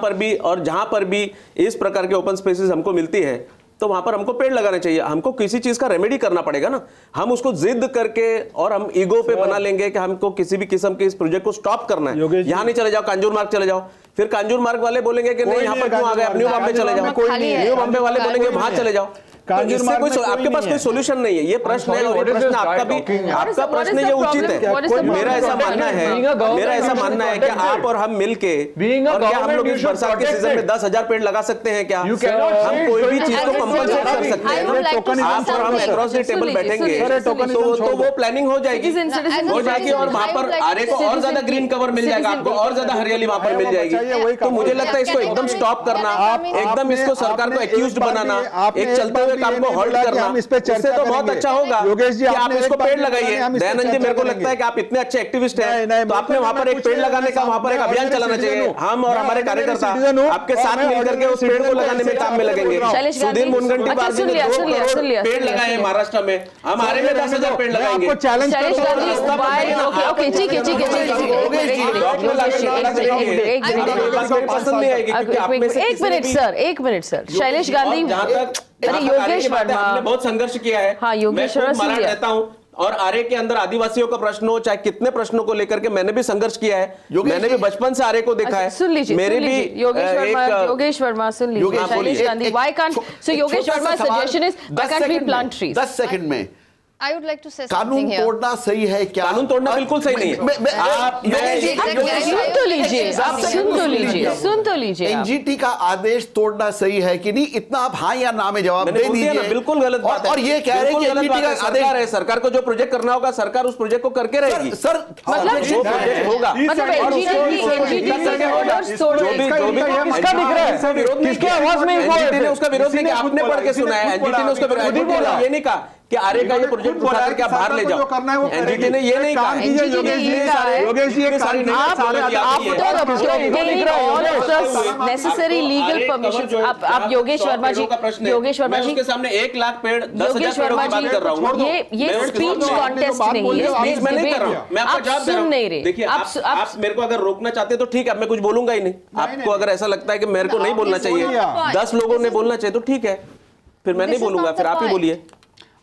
S4: पर भी इस प्रकार के ओपन स्पेसेस हमको मिलती है तो वहां पर हमको पेड़ लगाने चाहिए. हमको किसी चीज का रेमेडी करना पड़ेगा ना. हम उसको जिद करके और हम ईगो पे बना लेंगे कि हमको किसी भी किस्म के इस प्रोजेक्ट को स्टॉप करना है. यहाँ नहीं चले जाओ, कांजूर मार्ग चले जाओ. फिर कांजूर मार्ग वाले बोलेंगे कि नहीं यहाँ पर क्यों आ गए, न्यू बॉम्बे चले जाओ. न्यू बॉम्बे वाले बोलेंगे वहां चले जाओ. आपके पास कोई सोल्यूशन नहीं है. ये प्रश्न है और ये प्रश्न आपका प्रश्न ये उचित है. मेरा ऐसा मानना है कि आप और हम मिलके और क्या हम लोग इस बरसात के सीजन में 10,000 पेड़ लगा सकते हैं क्या? हम कोई भी चीज को कंपलसेट कर सकते हैं. आप और हम अक्रॉस द टेबल बैठेंगे तो वो प्लानिंग हो जाएगी और वहां पर आरे को और ज्यादा ग्रीन कवर मिल जाएगा, आपको और ज्यादा हरियाली वहां पर मिल जाएगी. तो मुझे लगता है इसको एकदम स्टॉप करना, एकदम इसको सरकार को एक्यूज्ड बनाना, एक चलते हुए हुए काम को हॉल्ट करना, इससे तो बहुत अच्छा होगा कि आप इसको पेड़ लगाइए। दयानंद जी, मेरे को लगता है कि आप इतने अच्छे एक्टिविस्ट हैं, तो आपने वहां पर एक पेड़ लगाने का वहां पर एक अभियान चलाना चाहिए। हम और हमारे कार्यकर्ता आपके साथ मिलकर के उस पेड़ को लगाने में काम में लगेंगे। सुधीर मुनगंटी पार्टी ने 2 करोड़ पेड़ लगाए महाराष्ट्र में, हम आरे में 10,000 पेड़ लगाएंगे।
S1: एक मिनट सर, शैलेश गांधी, योगेश वर्मा,
S4: हमने बहुत संघर्ष किया है।
S1: हाँ, योगेश वर्मा
S4: रहता हूँ और आरे के अंदर आदिवासियों का प्रश्न हो, चाहे कितने प्रश्नों को लेकर के मैंने भी संघर्ष किया है। मैंने भी बचपन से आरे को देखा है।
S1: सुन लीजिए,
S4: मेरे भी
S1: योगेश वर्मा सुन लीजिए। Shailesh Gandhi, why can't, so Yogesh Verma suggestion is why can't we plant trees?
S2: 10 second में
S6: I would like to say something
S2: कानून
S6: here.
S2: तोड़ना सही है क्या?
S4: कानून तोड़ना बिल्कुल सही नहीं है।
S1: सुन तो लीजिए।
S2: एनजीटी का आदेश तोड़ना सही है कि नहीं? इतना आप हाँ या ना में जवाब दे दीजिए।
S4: बिल्कुल गलत बात है।
S2: और ये कह रहे हैं कि एनजीटी का आदेश
S4: है, सरकार को जो प्रोजेक्ट करना होगा सरकार उस प्रोजेक्ट को करके रहेगी।
S2: सर
S1: मतलब
S4: जो प्रोजेक्ट होगा उसका विरोध नहीं किया, आपने पढ़ के सुना है। एनजीटी ने उसका विरोध ये नहीं कहा कि आरे का ये प्रोजेक्ट उठा करके आप बाहर ले जाओ। एनजीटी ने ये नहीं कहा।
S1: Yogesh ji necessary legal permission. आप योगेश वर्मा जी,
S4: उसके सामने 1 लाख पेड़ 10,000 पेड़ों की बात कर रहा हूँ।
S1: ये स्पीच कॉन्टेस्ट नहीं है,
S4: मैं नहीं कर रहा हूँ, मैं आपको जवाब दे रहा हूँ। देखिए आप मेरे को अगर रोकना चाहते हैं तो ठीक है, मैं कुछ बोलूंगा ही नहीं। आपको अगर ऐसा लगता है कि मेरे को नहीं बोलना चाहिए, 10 लोगों ने बोलना चाहिए तो ठीक है, फिर मैं नहीं बोलूंगा, फिर आप ही बोलिए।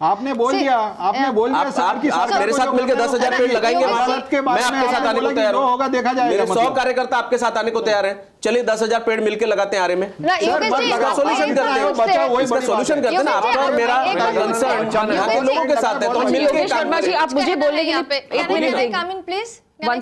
S7: आपने बोल दिया, आपने बोल दिया।
S4: आप मेरे साथ मिलकर 10,000 पेड़ लगाएंगे, मैं आपके साथ आने को तैयार हूँ।
S7: होगा देखा जाएगा।
S4: 100 कार्यकर्ता आपके साथ आने को तैयार है। चलिए 10,000 पेड़ मिलकर लगाते हैं आरे में, सोल्यूशन करते हैं। सोल्यूशन करते हैं ना, आपका और मेरा कंसर्न यहाँ के लोगों के साथ है, तो मिलकर
S1: शर्मा जी आप मुझे बोलने के लिए एक minute,
S6: please.
S1: one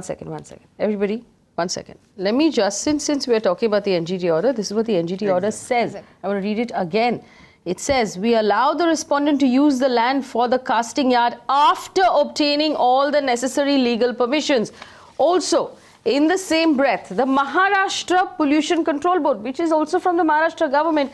S1: second, everybody, 1 second. Let me just, since we are talking about the NGT order, this is what the NGT order says. I want to read it again. It says, we allow the respondent to use the land for the casting yard after obtaining all the necessary legal permissions. Also, in the same breath, the Maharashtra Pollution Control Board, which is also from the Maharashtra government,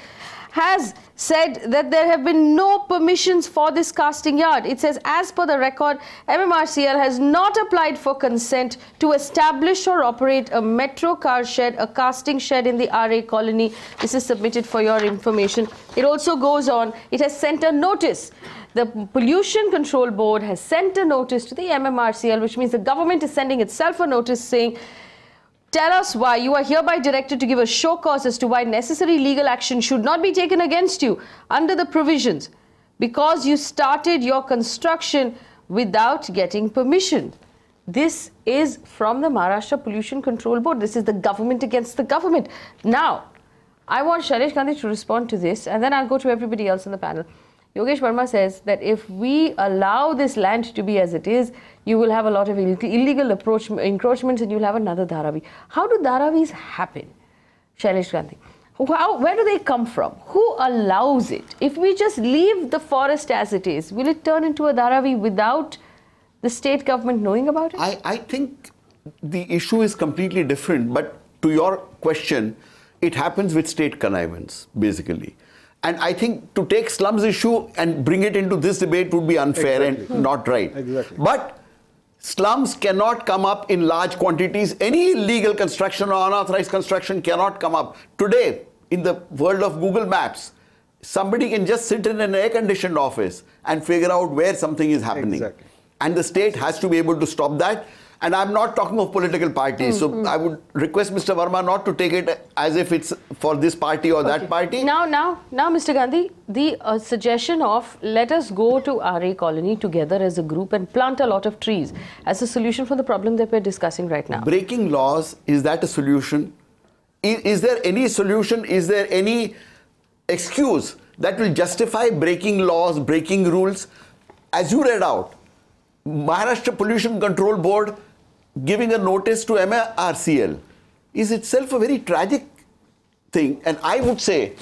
S1: has said that there have been no permissions for this casting yard. It says, as per the record, MMRCL has not applied for consent to establish or operate a metro car shed, a casting shed in the Aarey colony. This is submitted for your information. It also goes on, it has sent a notice. The Pollution Control Board has sent a notice to the MMRCL, which means the government is sending itself a notice saying, tell us why you are hereby directed to give a show cause as to why necessary legal action should not be taken against you under the provisions because you started your construction without getting permission. This is from the Maharashtra Pollution Control Board. This is the government against the government. Now, I want Shailesh Gandhi to respond to this, and then I'll go to everybody else on the panel. Yogesh Verma says that if we allow this land to be as it is, you will have a lot of illegal encroachments and you'll have another Dharavi. How do Dharavis happen? Shailesh Gandhi, where do they come from? Who allows it? If we just leave the forest as it is, will it turn into a Dharavi without the state government knowing about it?
S2: I think the issue is completely different, but to your question, it happens with state connivance, basically. And I think to take slums issue and bring it into this debate would be unfair and not right.
S7: Exactly.
S2: But slums cannot come up in large quantities. Any illegal construction or unauthorized construction cannot come up. Today, in the world of Google Maps, somebody can just sit in an air-conditioned office and figure out where something is happening.
S7: Exactly.
S2: And the state has to be able to stop that. And I'm not talking of political parties. So I would request Mr. Verma not to take it as if it's for this party or that party.
S1: Now, Mr. Gandhi, the suggestion of let us go to Aarey colony together as a group and plant a lot of trees as a solution for the problem that we're discussing right now.
S2: Breaking laws, is that a solution? Is there any solution? Is there any excuse that will justify breaking laws, breaking rules? As you read out, Maharashtra Pollution Control Board giving a notice to MRCL is itself a very tragic thing. And I would say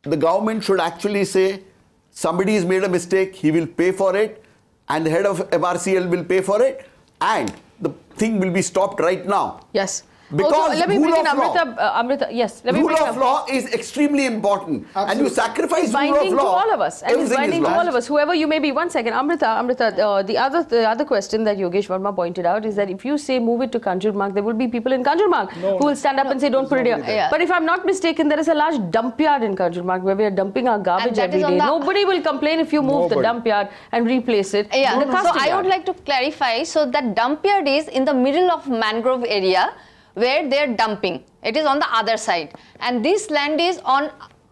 S2: the government should actually say somebody has made a mistake, he will pay for it, and the head of MRCL will pay for it, and the thing will be stopped right now.
S1: Yes.
S2: Because
S1: let me
S2: rule
S1: bring in
S2: of law.
S1: Amrita, yes. Let me
S2: Rule
S1: bring
S2: of law is extremely important. And you sacrifice
S1: It's
S2: rule
S1: binding
S2: of law.
S1: to all of us. And it's
S2: everything
S1: binding
S2: is
S1: to
S2: lost.
S1: all of us, whoever you may be. One second, Amrita, the other question that Yogesh Verma pointed out is that if you say move it to Kanjurmarg, there will be people in Kanjurmarg who will stand up and say don't put it here.
S6: Yeah.
S1: But if I'm not mistaken, there is a large dump yard in Kanjurmarg where we are dumping our garbage every day. Nobody will complain if you move the dump yard and replace it.
S6: Yeah,
S1: with a
S6: so
S1: casting
S6: I would
S1: yard.
S6: like to clarify. So that dump yard is in the middle of mangrove area where they're dumping. It is on the other side. And this land is on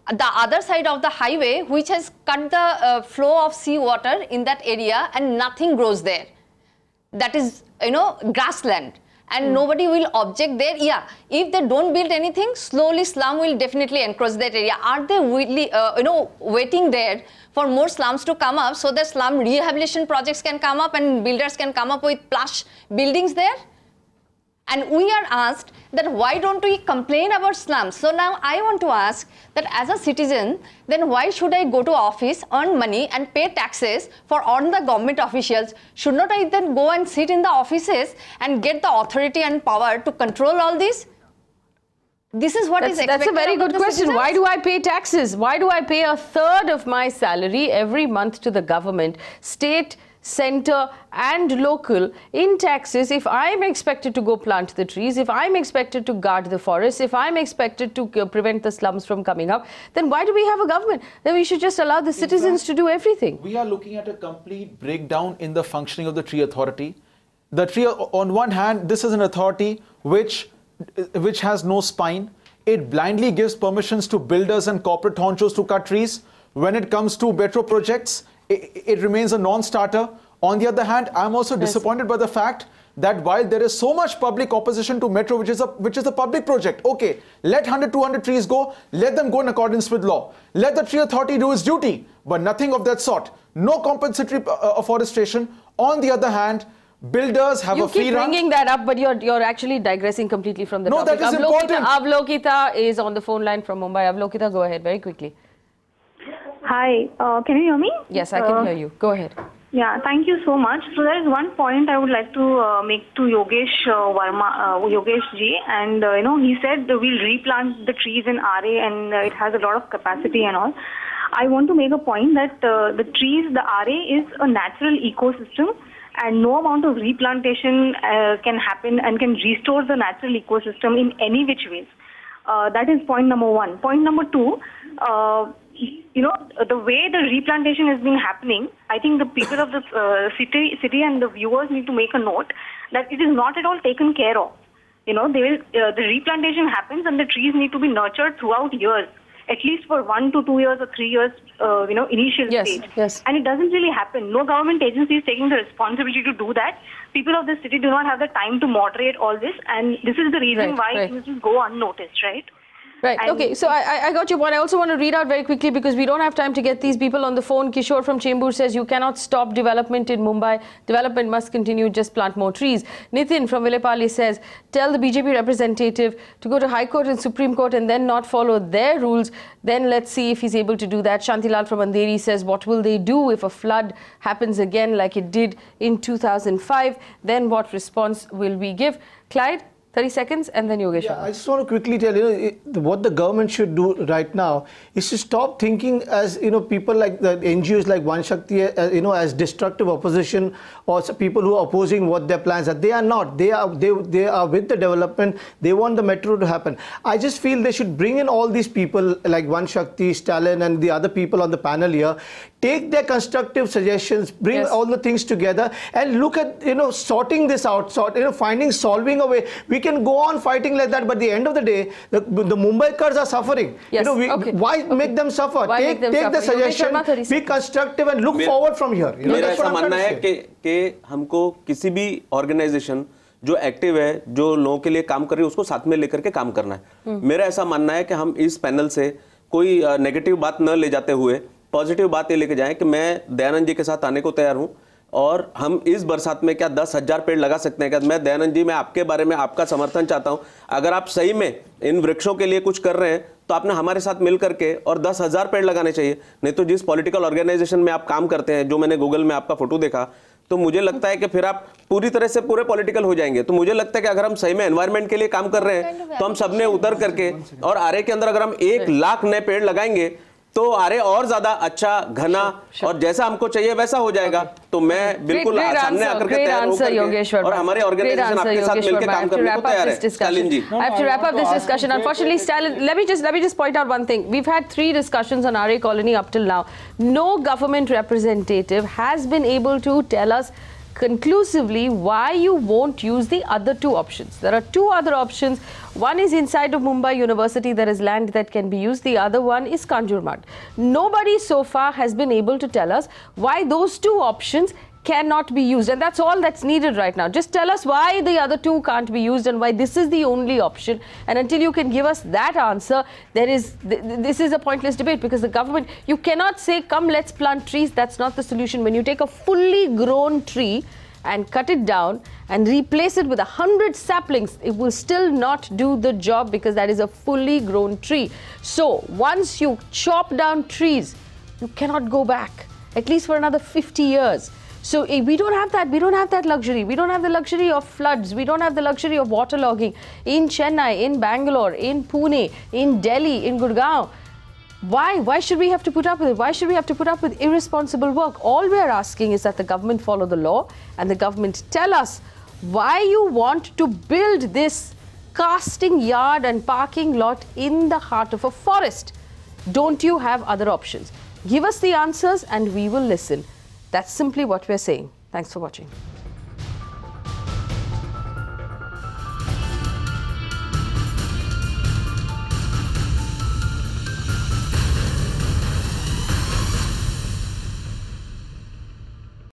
S6: the other side of the highway, which has cut the flow of sea water in that area, and nothing grows there. That is, grassland. And nobody will object there. Yeah, if they don't build anything, slowly slum will definitely encroach that area. Are they really, waiting there for more slums to come up so that slum rehabilitation projects can come up and builders can come up with plush buildings there? And we are asked that why don't we complain about slums? So now I want to ask that as a citizen, then why should I go to office, earn money and pay taxes for all the government officials? Should not I then go and sit in the offices and get the authority and power to control all this? This is what is expected.
S1: That's a very good question.
S6: Citizens.
S1: Why do I pay taxes? Why do I pay a third of my salary every month to the government, state, center and local in taxes if I'm expected to go plant the trees, if I'm expected to guard the forests, if I'm expected to prevent the slums from coming up, then why do we have a government? Then we should just allow the citizens to do everything.
S3: We are looking at a complete breakdown in the functioning of the tree authority. The tree, on one hand, this is an authority which has no spine. It blindly gives permissions to builders and corporate honchos to cut trees. When it comes to metro projects, it remains a non-starter. On the other hand, I'm also disappointed by the fact that while there is so much public opposition to metro, which is a public project, okay, let 100-200 trees go, let them go in accordance with law. Let the tree authority do its duty, but nothing of that sort. No compensatory afforestation. On the other hand, builders have a free run.
S1: You keep bringing that up, but you're actually digressing completely from the topic.
S3: No, that is important.
S1: Avlokita is on the phone line from Mumbai. Avlokita, go ahead very quickly.
S10: Hi, can you hear me?
S1: Yes, I can hear you. Go ahead.
S10: Yeah, thank you so much. So there is one point I would like to make to Yogesh Verma, Yogesh ji, and he said we'll replant the trees in Arrey and it has a lot of capacity and all. I want to make a point that the trees, the Arrey is a natural ecosystem and no amount of replantation can happen and can restore the natural ecosystem in any which ways. That is point number one. Point number two, the way the replantation has been happening, I think the people of the city and the viewers need to make a note that it is not at all taken care of. The replantation happens and the trees need to be nurtured throughout years, at least for 1 to 2 years or 3 years, initial stage.
S1: Yes.
S10: And it doesn't really happen. No government agency is taking the responsibility to do that. People of the city do not have the time to moderate all this, and this is the reason why things just go unnoticed, right?
S1: Right. Okay. So I got your point. I also want to read out very quickly because we don't have time to get these people on the phone. Kishore from Chembur says you cannot stop development in Mumbai. Development must continue. Just plant more trees. Nitin from Vilepalli says tell the BJP representative to go to High Court and Supreme Court and then not follow their rules. Then let's see if he's able to do that. Shantilal from Andheri says what will they do if a flood happens again like it did in 2005? Then what response will we give? Clyde? 30 seconds and then Yogesh.
S5: Yeah, I just want to quickly tell what the government should do right now is to stop thinking as people like the NGOs like Vanashakti as destructive opposition or people who are opposing what their plans are. They are not. They are with the development. They want the metro to happen. I just feel they should bring in all these people like Vanashakti, Stalin and the other people on the panel here. Take their constructive suggestions, bring all the things together and look at sorting this out, solving a way. We can go on fighting like that, but at the end of the day, the Mumbaikars are suffering.
S1: Yes.
S5: Why make them suffer? Take the suggestion, be constructive and look forward from here.
S4: मेरा ऐसा मानना है कि हमको किसी भी organisation जो active है, जो लोगों के लिए काम कर रही है, उसको साथ में लेकर के काम करना है. मेरा ऐसा मानना है कि हम इस पैनल से कोई नेगेटिव बात न ले जाते हुए पॉजिटिव बात ये लेके जाएं कि मैं दयानंद जी के साथ आने को तैयार हूं और हम इस बरसात में क्या 10,000 पेड़ लगा सकते हैं क्या? मैं दयानंद जी, मैं आपके बारे में आपका समर्थन चाहता हूं. अगर आप सही में इन वृक्षों के लिए कुछ कर रहे हैं तो आपने हमारे साथ मिल करके और 10,000 पेड़ लगाने चाहिए. नहीं तो जिस पॉलिटिकल ऑर्गेनाइजेशन में आप काम करते हैं, जो मैंने गूगल में आपका फोटो देखा, तो मुझे लगता है कि फिर आप पूरी तरह से पूरे पॉलिटिकल हो जाएंगे। तो मुझे लगता है कि अगर हम सही में एनवायरनमेंट के लिए काम कर रहे हैं तो हम सबने उतर करके, और आरे के अंदर अगर हम 1 लाख नए पेड़ लगाएंगे तो आरे और ज्यादा अच्छा, घना और जैसा हमको चाहिए वैसा हो जाएगा। तो मैं बिल्कुल सामने आकर के तैयार होकर और हमारे ऑर्गेनाइजेशन आपके साथ मिलकर काम करने को तैयार है। Stalin ji,
S1: I have to wrap up this discussion. Unfortunately, Stalin, let me just point out one thing. We've had 3 discussions on Aarey Colony up till now. No government representative has been able to tell us conclusively why you won't use the other 2 options. There are 2 other options. One is inside of Mumbai University, there is land that can be used. The other one is Kanjurmarg. Nobody so far has been able to tell us why those 2 options cannot be used, and that's all that's needed right now. Just tell us why the other 2 can't be used and why this is the only option. And until you can give us that answer, this is a pointless debate, because the government, you cannot say, come, let's plant trees. That's not the solution. When you take a fully grown tree and cut it down and replace it with 100 saplings, it will still not do the job, because that is a fully grown tree. So once you chop down trees, you cannot go back, at least for another 50 years. So we don't have that. We don't have that luxury. We don't have the luxury of floods. We don't have the luxury of waterlogging in Chennai, in Bangalore, in Pune, in Delhi, in Gurgaon. Why? Why should we have to put up with it? Why should we have to put up with irresponsible work? All we are asking is that the government follow the law, and the government tell us why you want to build this casting yard and parking lot in the heart of a forest. Don't you have other options? Give us the answers and we will listen. That's simply what we're saying. Thanks for watching.